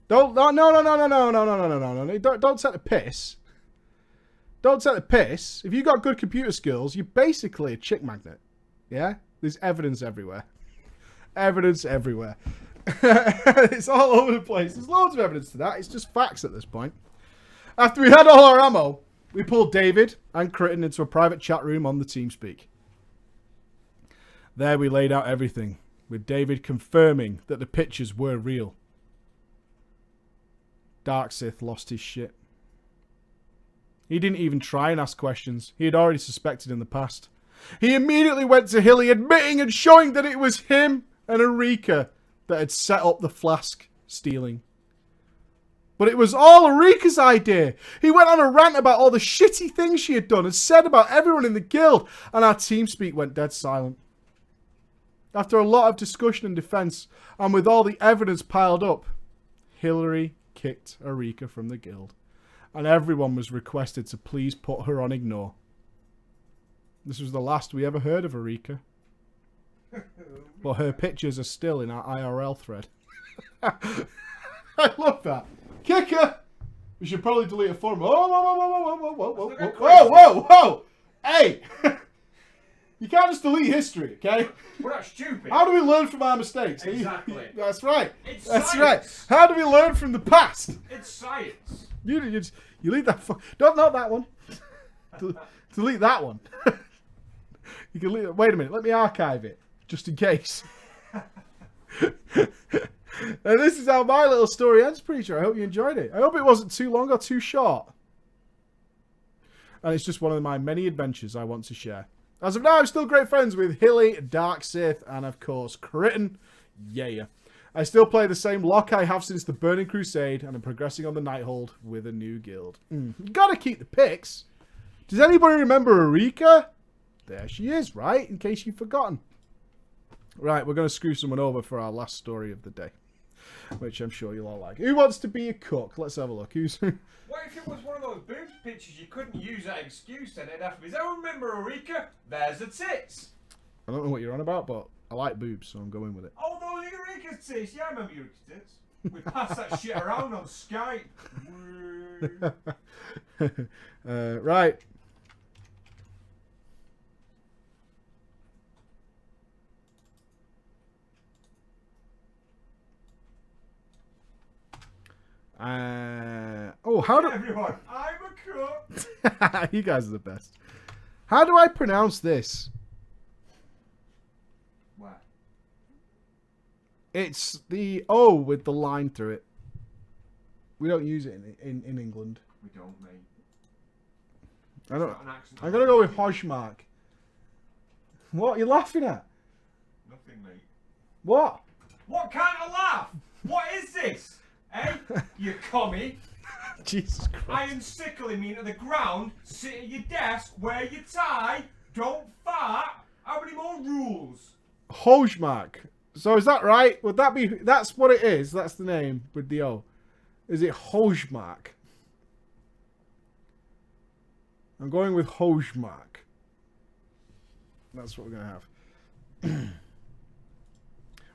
No, don't take the piss. Don't take the piss. If you got good computer skills, you're basically a chick magnet. Yeah? There's evidence everywhere. Evidence everywhere. It's all over the place. There's loads of evidence to that. It's just facts at this point. After we had all our ammo, we pulled David and Critton into a private chat room on the TeamSpeak. There we laid out everything, with David confirming that the pictures were real. Darksith lost his shit. He didn't even try and ask questions. He had already suspected in the past. He immediately went to Hilly, admitting and showing that it was him and Erika that had set up the flask stealing. But it was all Erika's idea. He went on a rant about all the shitty things she had done and said about everyone in the guild, and our TeamSpeak went dead silent. After a lot of discussion and defense, and with all the evidence piled up, Hillary kicked Erika from the guild, and everyone was requested to please put her on ignore. This was the last we ever heard of Erika. But her pictures are still in our IRL thread. I love that. Kicker! We should probably delete a forum. Whoa! Hey! You can't just delete history, okay? We're not stupid. How do we learn from our mistakes? Exactly. That's right. That's right. How do we learn from the past? It's science. You leave that. Not that one. Delete that one. You can leave. Wait a minute. Let me archive it just in case. And this is how my little story ends, preacher. I hope you enjoyed it. I hope it wasn't too long or too short. And it's just one of my many adventures I want to share. As of now, I'm still great friends with Hilly, Dark Sith, and of course, Crichton. Yeah. I still play the same lock I have since the Burning Crusade, and I'm progressing on the Nighthold with a new guild. You gotta keep the pics. Does anybody remember Erika? There she is, right? In case you've forgotten. Right, we're going to screw someone over for our last story of the day, which I'm sure you'll all like. Who wants to be a cook? Let's have a look. Who's... What if it was one of those boobs pictures you couldn't use that excuse then it'd have to be, oh, remember Eureka? There's the tits. I don't know what you're on about, but I like boobs, so I'm going with it. Oh, those Eureka's tits. Yeah, I remember Eureka's tits. We passed that shit around on Skype. Right. How do everyone? I'm a cook. You guys are the best. How do I pronounce this? What? It's the O with the line through it. We don't use it in England. We don't, mate. I don't. I'm gonna go with Hojmark. What are you laughing at? Nothing, mate. What? What kind of laugh? What is this? Eh? You commie. Jesus Christ. Iron sickling me into the ground, sit at your desk, wear your tie, don't fart. How many more rules? Hojmark. So is that right? Would that be... That's what it is. That's the name with the O. Is it Hojmark? I'm going with Hojmark. That's what we're going to have.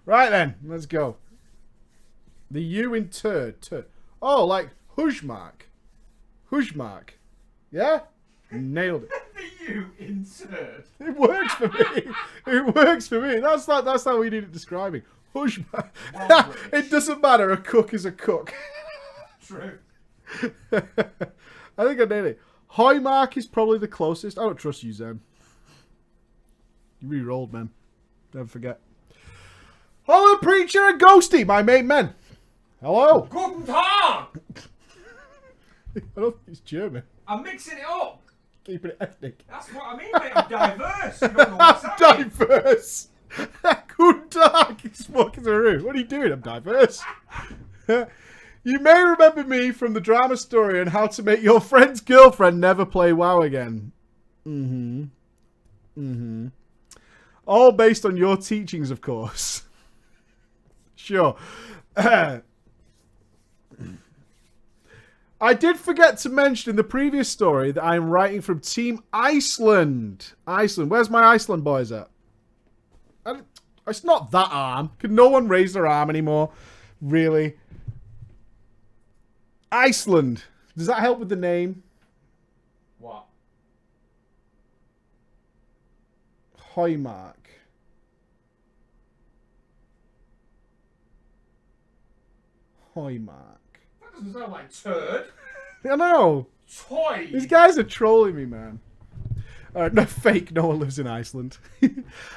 Right then. Let's go. The U in turd. Oh, like Hujmark. Hujmark. Yeah? Nailed it. The U insert. It works for me. It works for me. That's how we need it describing. Hujmark. Well, It doesn't matter. A cook is a cook. True. I think I nailed it. Hojmark is probably the closest. I don't trust you, Zen. You re-rolled, man. Never forget. Hello, Preacher and Ghosty, my main men. Hello. Guten Tag! I don't think it's German. I'm mixing it up. Keeping it ethnic. That's what I mean, mate. I'm diverse. You don't know what's happening. Diverse. Good dog. Smoking a room. What are you doing? I'm diverse. You may remember me from the drama story on how to make your friend's girlfriend never play WoW again. All based on your teachings, of course. Sure. I did forget to mention in the previous story that I'm writing from Team Iceland. Iceland. Where's my Iceland boys at? It's not that arm. Can no one raise their arm anymore? Really? Iceland. Does that help with the name? What? Hojmark. Hojmark. That doesn't sound like turd. I know. Toy. These guys are trolling me, man. No, fake. No one lives in Iceland.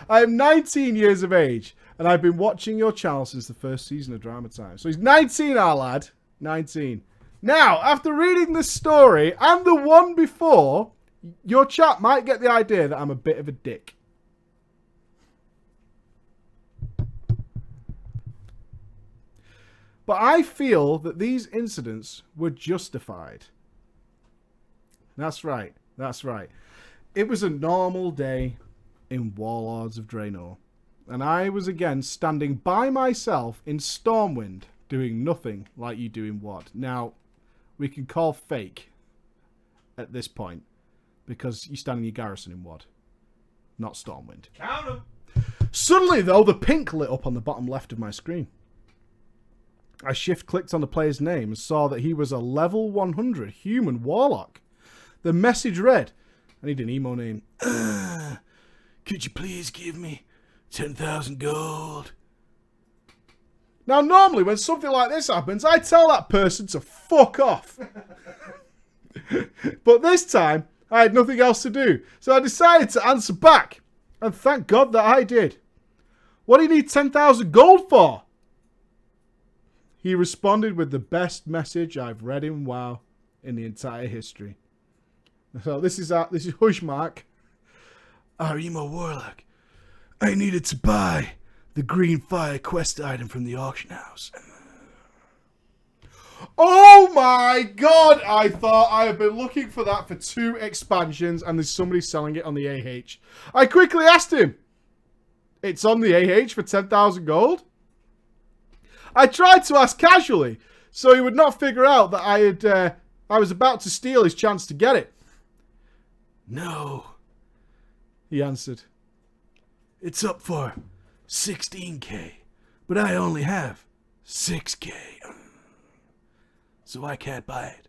I am 19 years of age, and I've been watching your channel since the first season of Drama Time. So he's 19, our lad. 19. Now, after reading this story and the one before, your chat might get the idea that I'm a bit of a dick. But I feel that these incidents were justified. That's right. That's right. It was a normal day in Warlords of Draenor. And I was again standing by myself in Stormwind, doing nothing like you do in WoD. Now, we can call fake at this point, because you stand in your garrison in WoD, not Stormwind. Count 'em. Suddenly, though, the pink lit up on the bottom left of my screen. I shift-clicked on the player's name and saw that he was a level 100 human warlock. The message read, I need an emo name. Could you please give me 10,000 gold? Now, normally when something like this happens, I tell that person to fuck off. But this time, I had nothing else to do, so I decided to answer back. And thank God that I did. What do you need 10,000 gold for? He responded with the best message I've read in WoW in the entire history. So this is Hushmark. Arima Warlock. I needed to buy the Green Fire quest item from the auction house. Oh my god! I thought I had been looking for that for 2 expansions and there's somebody selling it on the AH. I quickly asked him. It's on the AH for 10,000 gold? I tried to ask casually, so he would not figure out that I was about to steal his chance to get it. No, he answered. It's up for 16k, but I only have 6k, so I can't buy it.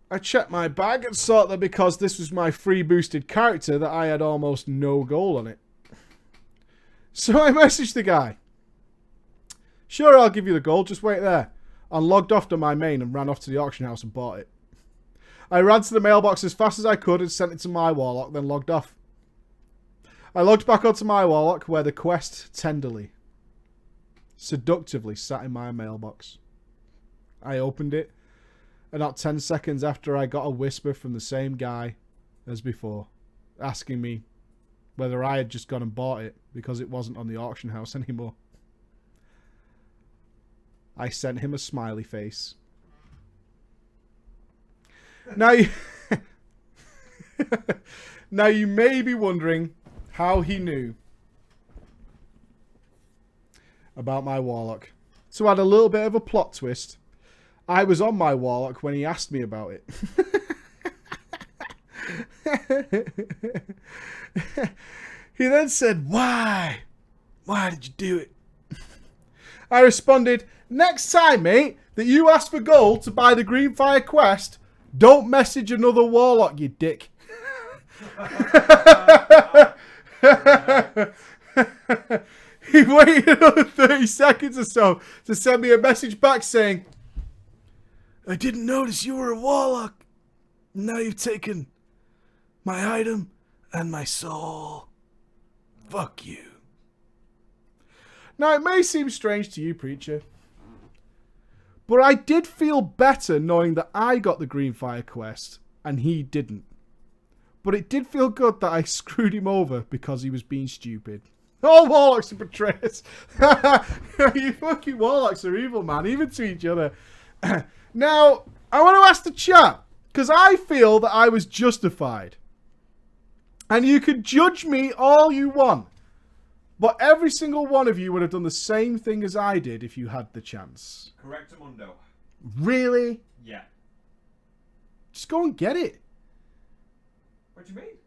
I checked my bag and saw that because this was my free boosted character that I had almost no gold on it. So I messaged the guy. Sure, I'll give you the gold, just wait there. And logged off to my main and ran off to the auction house and bought it. I ran to the mailbox as fast as I could and sent it to my Warlock, then logged off. I logged back onto my Warlock where the quest tenderly, seductively sat in my mailbox. I opened it, and not 10 seconds after I got a whisper from the same guy as before, asking me whether I had just gone and bought it because it wasn't on the auction house anymore. I sent him a smiley face. Now you may be wondering how he knew about my Warlock. To add a little bit of a plot twist, I was on my Warlock when he asked me about it. He then said, "Why? Why did you do it?" I responded, "Next time, mate, that you ask for gold to buy the Green Fire quest, don't message another Warlock, you dick." He waited another 30 seconds or so to send me a message back saying, "I didn't notice you were a Warlock. Now you've taken my item and my soul. Fuck you." Now, it may seem strange to you, Preacher, but I did feel better knowing that I got the Green Fire quest and he didn't. But it did feel good that I screwed him over because he was being stupid. All Warlocks are betrayers. You fucking Warlocks are evil, man, even to each other. Now, I want to ask the chat, because I feel that I was justified. And you can judge me all you want. But every single one of you would have done the same thing as I did if you had the chance. Correctamundo. Really? Yeah. Just go and get it. What do you mean?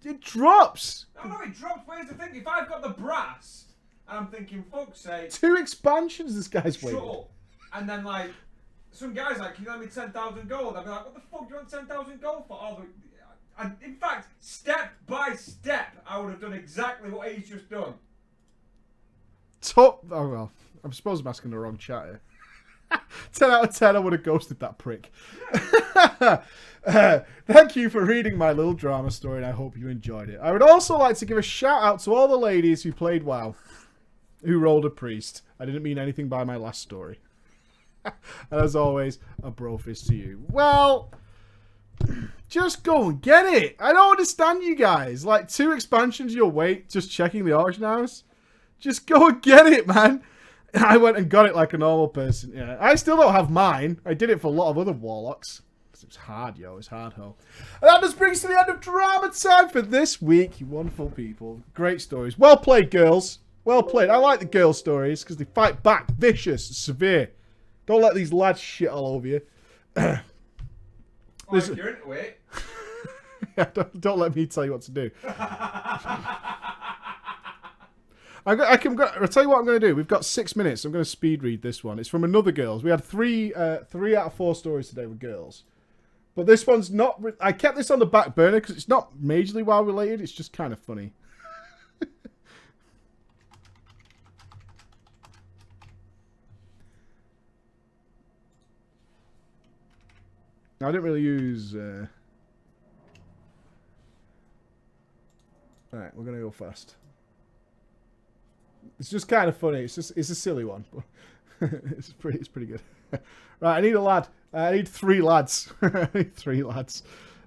It drops. No, it drops. But here's the thing. If I've got the brass, and I'm thinking, fuck's sake. 2 expansions this guy's waiting. Shut up. And then, like, some guy's like, "Can you lend me 10,000 gold?" I'd be like, "What the fuck do you want 10,000 gold for?" In fact, step by step, I would have done exactly what he's just done. Oh, well. I suppose I'm asking the wrong chat here. 10 out of 10, I would have ghosted that prick. Thank you for reading my little drama story, and I hope you enjoyed it. I would also like to give a shout out to all the ladies who played WoW, who rolled a priest. I didn't mean anything by my last story. And as always, a brofist to you. Well, just go and get it. I don't understand you guys. Like, 2 expansions you'll wait just checking the auction house. Just go and get it, man. I went and got it like a normal person. Yeah, I still don't have mine. I did it for a lot of other Warlocks. It's hard, yo. It's hard, ho. And that just brings to the end of drama time for this week, you wonderful people. Great stories. Well played, girls. Well played. I like the girl stories because they fight back. Vicious, severe. Don't let these lads shit all over you. Well, if you're into it. Yeah, don't let me tell you what to do. I'll tell you what I'm going to do. We've got 6 minutes. I'm going to speed read this one. It's from another girls. We had 3 out of 4 stories today with girls. But this one's not... I kept this on the back burner because it's not majorly WoW related. It's just kind of funny. I didn't really use... Alright, we're going to go fast. It's just kind of funny. It's a silly one, but it's pretty good. Right, I need a lad. I need 3 lads. I need 3 lads.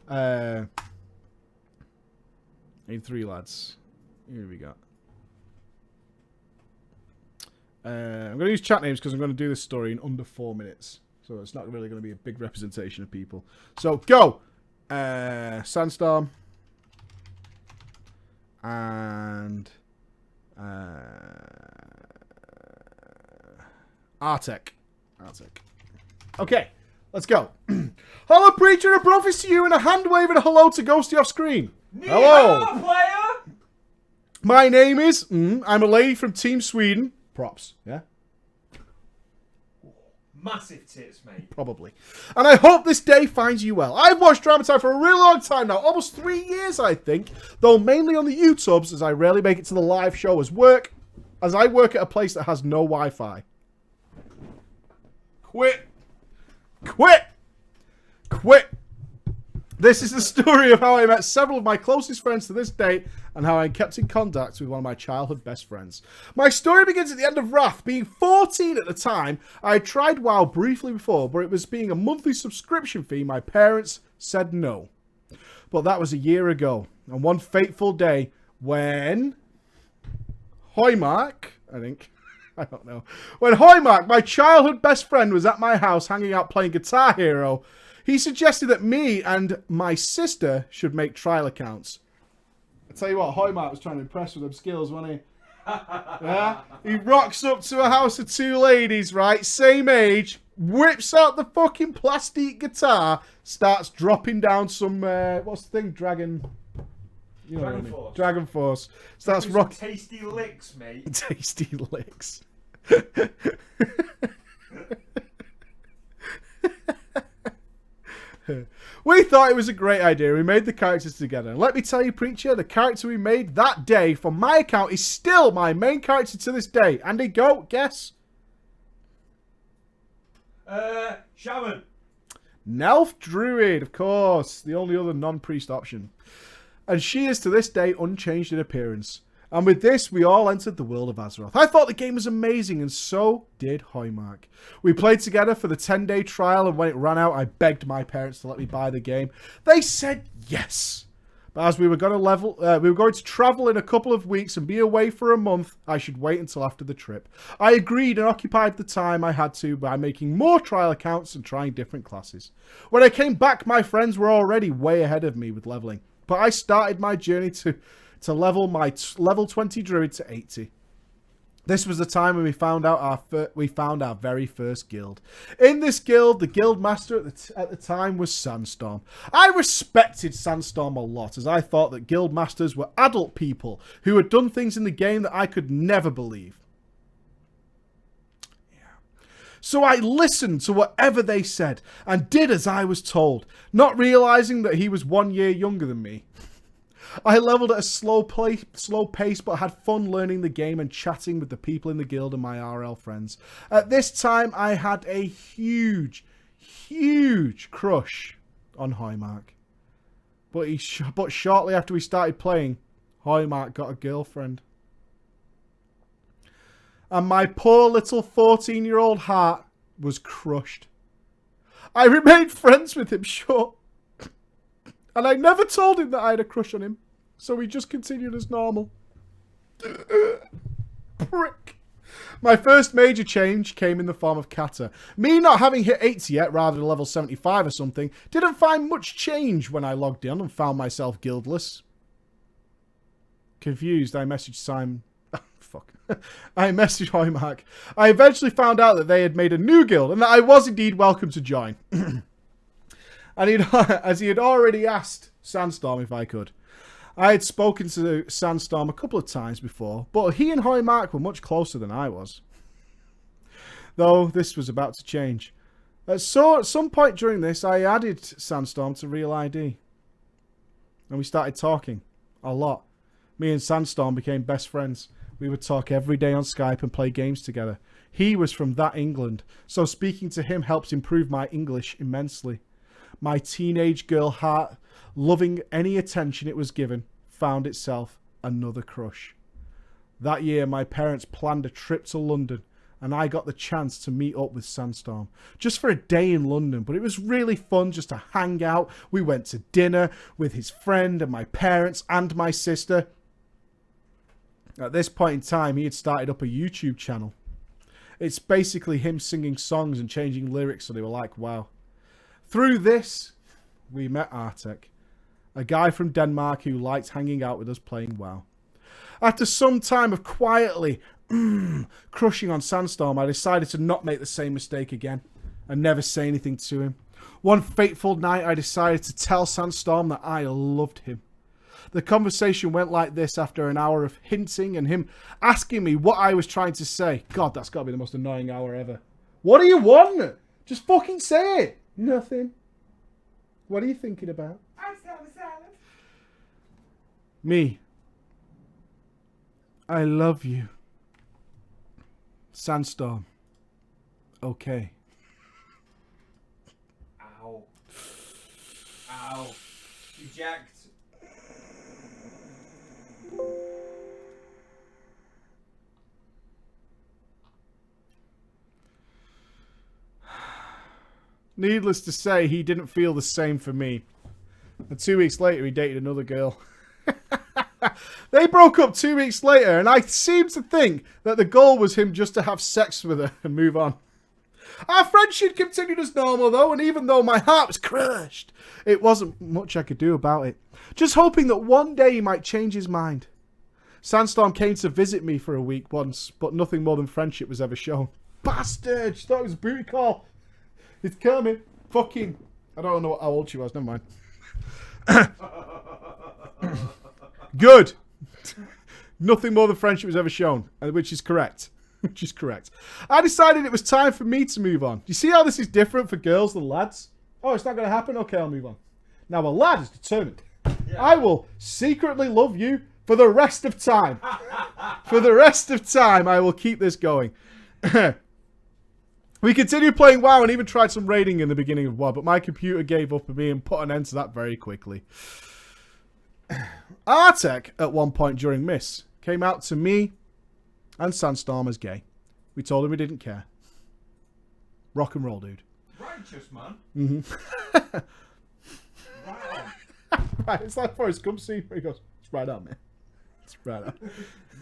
I need 3 lads. Here we go. I'm going to use chat names because I'm going to do this story in under 4 minutes. So it's not really going to be a big representation of people. So, go! Sandstorm. And... Artek. Okay, let's go. Hello, preacher, a prophecy to you, and a hand wave and a hello to Ghosty off screen. Hello, player. My name is. I'm a lady from Team Sweden. Props, yeah. Massive tits, mate. Probably. And I hope this day finds you well. I've watched Drama Time for a really long time now, almost 3 years, I think. Though mainly on the YouTubes, as I rarely make it to the live show as I work at a place that has no Wi-Fi. Quit. This is the story of how I met several of my closest friends to this day and how I kept in contact with one of my childhood best friends. My story begins at the end of Wrath. Being 14 at the time, I had tried WoW briefly before, but it was being a monthly subscription fee. My parents said no. But that was a year ago. And one fateful day when Hoymark, I think... I don't know. When Hoymark, my childhood best friend, was at my house hanging out playing Guitar Hero, he suggested that me and my sister should make trial accounts. I tell you what, Hoymark was trying to impress with them skills, wasn't he? Yeah? He rocks up to a house of 2 ladies, right? Same age, whips out the fucking plastic guitar, starts dropping down some, what's the thing? Dragon... You know Dragon what I mean? Force. Dragon Force. Starts rocking. Tasty licks, mate. Tasty licks. We thought it was a great idea. We made the characters together. And let me tell you, Preacher, the character we made that day for my account is still my main character to this day. Andy, go. Guess. Shaman. Nelf Druid, of course. The only other non-priest option. And she is to this day unchanged in appearance. And with this, we all entered the world of Azeroth. I thought the game was amazing, and so did Hoymark. We played together for the 10-day trial, and when it ran out, I begged my parents to let me buy the game. They said yes. But as we were going to travel in a couple of weeks and be away for a month, I should wait until after the trip. I agreed and occupied the time I had to by making more trial accounts and trying different classes. When I came back, my friends were already way ahead of me with leveling. But I started my journey to level my level 20 druid to 80. This was the time when we found our very first guild. In this guild, the guild master at the time was Sandstorm. I respected Sandstorm a lot, as I thought that guild masters were adult people who had done things in the game that I could never believe. So I listened to whatever they said and did as I was told, not realizing that he was 1 year younger than me. I leveled at a slow pace, but had fun learning the game and chatting with the people in the guild and my RL friends. At this time, I had a huge crush on Hoymark. But shortly after we started playing, Hoymark got a girlfriend. And my poor little 14-year-old heart was crushed. I remained friends with him, sure. And I never told him that I had a crush on him. So we just continued as normal. Prick. My first major change came in the form of Kata. Me not having hit 80 yet, rather than level 75 or something, didn't find much change when I logged in and found myself guildless. Confused, I messaged Simon. Fuck. I messaged Hoymark. I eventually found out that they had made a new guild and that I was indeed welcome to join. And as he had already asked Sandstorm if I could. I had spoken to Sandstorm a couple of times before, but he and Hoymark were much closer than I was. Though this was about to change. So at some point during this, I added Sandstorm to Real ID. And we started talking. A lot. Me and Sandstorm became best friends. We would talk every day on Skype and play games together. He was from that England, so speaking to him helped improve my English immensely. My teenage girl heart, loving any attention it was given, found itself another crush. That year, my parents planned a trip to London, and I got the chance to meet up with Sandstorm just for a day in London. But it was really fun just to hang out. We went to dinner with his friend and my parents and my sister. At this point in time, he had started up a YouTube channel. It's basically him singing songs and changing lyrics so they were like, wow. Through this, we met Artek, a guy from Denmark who liked hanging out with us playing WoW. After some time of quietly crushing on Sandstorm, I decided to not make the same mistake again and never say anything to him. One fateful night, I decided to tell Sandstorm that I loved him. The conversation went like this after an hour of hinting and him asking me what I was trying to say. God, that's got to be the most annoying hour ever. What do you want? Just fucking say it. Nothing. What are you thinking about? I'm so silent. Me. I love you. Sandstorm. Okay. Ow. Ow. Eject. Needless to say, he didn't feel the same for me. And 2 weeks later, he dated another girl. They broke up 2 weeks later, and I seem to think that the goal was him just to have sex with her and move on. Our friendship continued as normal, though, and even though my heart was crushed, it wasn't much I could do about it. Just hoping that one day he might change his mind. Sandstorm came to visit me for a week once, but nothing more than friendship was ever shown. Bastard! She thought it was a booty call. It's coming. Fucking. I don't know how old she was. Never mind. Good. Nothing more than friendship was ever shown, which is correct. Which is correct. I decided it was time for me to move on. Do you see how this is different for girls than lads? Oh, it's not going to happen? Okay, I'll move on. Now, a lad is determined. Yeah. I will secretly love you for the rest of time. For the rest of time, I will keep this going. We continued playing WoW and even tried some raiding in the beginning of WoW, but my computer gave up on me and put an end to that very quickly. Artek, at one point during Miss, came out to me and Sandstorm as gay. We told him we didn't care. Rock and roll, dude. Righteous, man. Mm-hmm. Wow. Right, it's like Forrest Gump scene where he goes, it's right on, man. It's right on.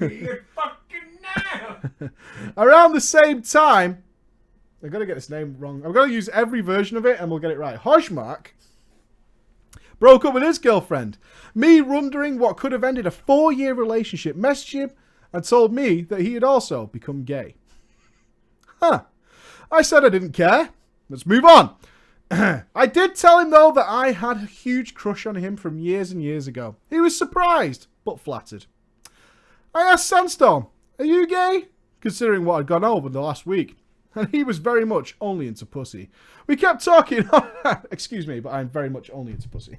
You're fucking now. Around the same time, I'm going to get this name wrong. I'm going to use every version of it and we'll get it right. Hojmark broke up with his girlfriend. Me wondering what could have ended a 4-year relationship, messaged him and told me that he had also become gay. Huh. I said I didn't care. Let's move on. I did tell him, though, that I had a huge crush on him from years and years ago. He was surprised, but flattered. I asked Sandstorm, are you gay? Considering what had gone over the last week. And he was very much only into pussy. We kept talking. Excuse me, but I'm very much only into pussy.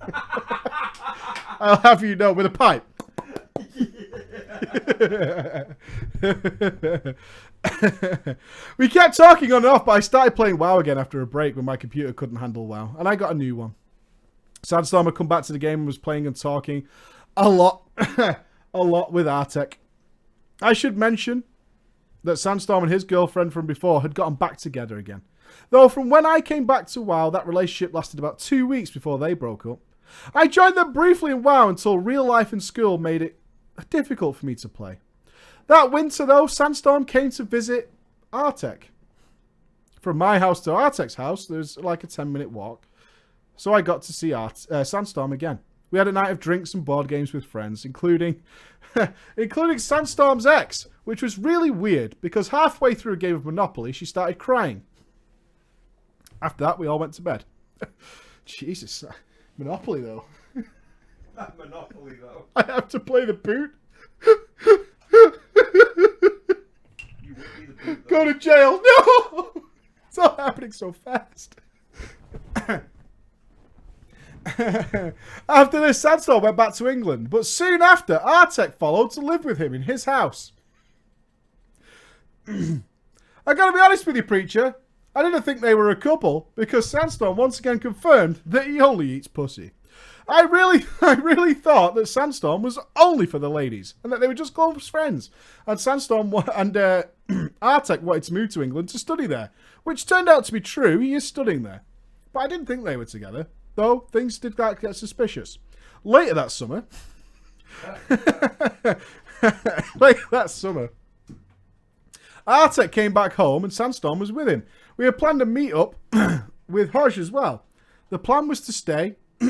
I'll have you know, with a pipe. We kept talking on and off, but I started playing WoW again after a break when my computer couldn't handle WoW. And I got a new one. Sandstorm had come back to the game and was playing and talking a lot. A lot with Artek. I should mention that Sandstorm and his girlfriend from before had gotten back together again. Though from when I came back to WoW, that relationship lasted about 2 weeks before they broke up. I joined them briefly in WoW until real life in school made it difficult for me to play. That winter, though, Sandstorm came to visit Artek. From my house to Artek's house, there's like a 10-minute walk. So I got to see Sandstorm again. We had a night of drinks and board games with friends, including Sandstorm's ex, which was really weird because halfway through a game of Monopoly, she started crying. After that, we all went to bed. Jesus. Monopoly, though. That Monopoly, though. I have to play the boot. You would be the boot, though. Go to jail. No! It's all happening so fast. After this, Sandstorm went back to England, but soon after, Artek followed to live with him in his house. I gotta be honest with you, Preacher. I didn't think they were a couple because Sandstorm once again confirmed that he only eats pussy. I really thought that Sandstorm was only for the ladies and that they were just close friends. And Sandstorm and Artek wanted to move to England to study there, which turned out to be true. He is studying there. But I didn't think they were together, though things did get suspicious. Later that summer, Artek came back home and Sandstorm was with him. We had planned a meet up with Hodge as well. The plan was to stay at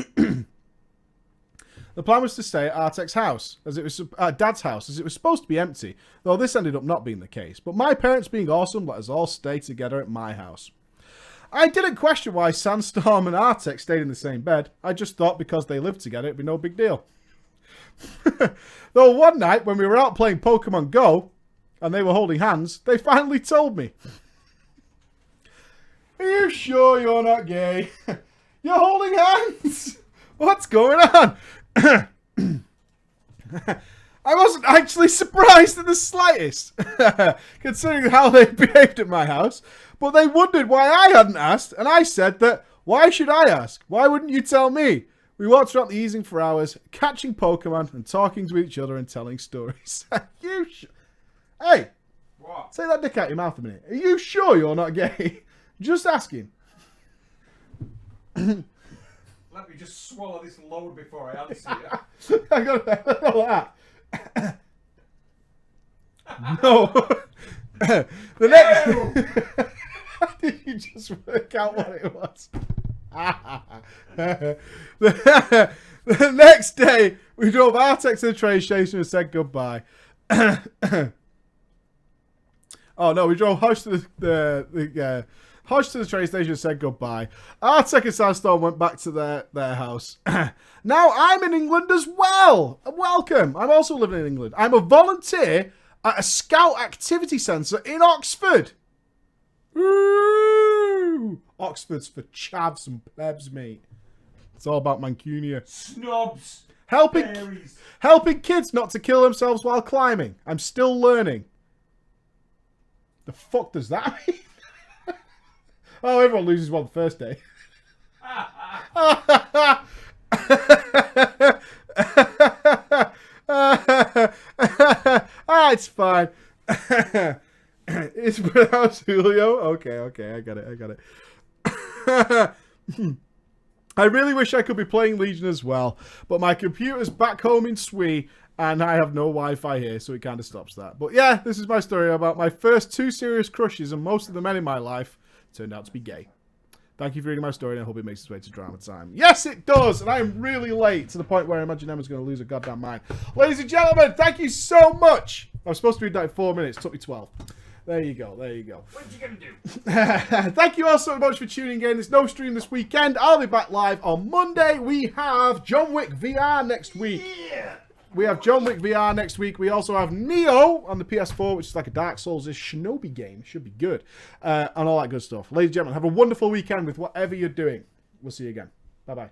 Artek's house, as it was Dad's house, as it was supposed to be empty, though this ended up not being the case. But my parents, being awesome, let us all stay together at my house. I didn't question why Sandstorm and Artek stayed in the same bed. I just thought because they lived together, it'd be no big deal. Though one night, when we were out playing Pokemon Go, and they were holding hands, they finally told me. Are you sure you're not gay? You're holding hands? What's going on? I wasn't actually surprised in the slightest, considering how they behaved at my house, but they wondered why I hadn't asked, and I said that, why should I ask? Why wouldn't you tell me? We walked around the easing for hours, catching Pokemon and talking to each other and telling stories. Hey! What? Say that dick out your mouth a minute. Are you sure you're not gay? Just asking. Let me just swallow this load before I answer you. I got that. No. The next. How did you just work out what it was? The next day, we drove Artek to the train station and said goodbye. Oh no, we drove Hodge to Hodge to the train station and said goodbye. Artek and Sandstorm went back to their house. Now I'm in England as well. Welcome. I'm also living in England. I'm a volunteer at a scout activity centre in Oxford. Woo! Oxford's for chavs and plebs, mate. It's all about Mancunia. Snobs. Helping kids not to kill themselves while climbing. I'm still learning. The fuck does that mean? Oh, everyone loses one the first day. It's fine. It's pronounced Julio. Okay, I got it. I really wish I could be playing Legion as well, but my computer's back home in Swee, and I have no Wi-Fi here, so it kind of stops that. But yeah, this is my story about my first 2 serious crushes, and most of the men in my life turned out to be gay. Thank you for reading my story, and I hope it makes its way to drama time. Yes, it does, and I am really late, to the point where I imagine Emma's going to lose her goddamn mind. Ladies and gentlemen, thank you so much. I was supposed to read that in 4 minutes. It took me 12. There you go. What are you going to do? Thank you all so much for tuning in. There's no stream this weekend. I'll be back live on Monday. We have John Wick VR next week. Yeah. We have John Wick VR next week. We also have Neo on the PS4, which is like a Dark Souls-ish shinobi game. Should be good. And all that good stuff. Ladies and gentlemen, have a wonderful weekend with whatever you're doing. We'll see you again. Bye-bye.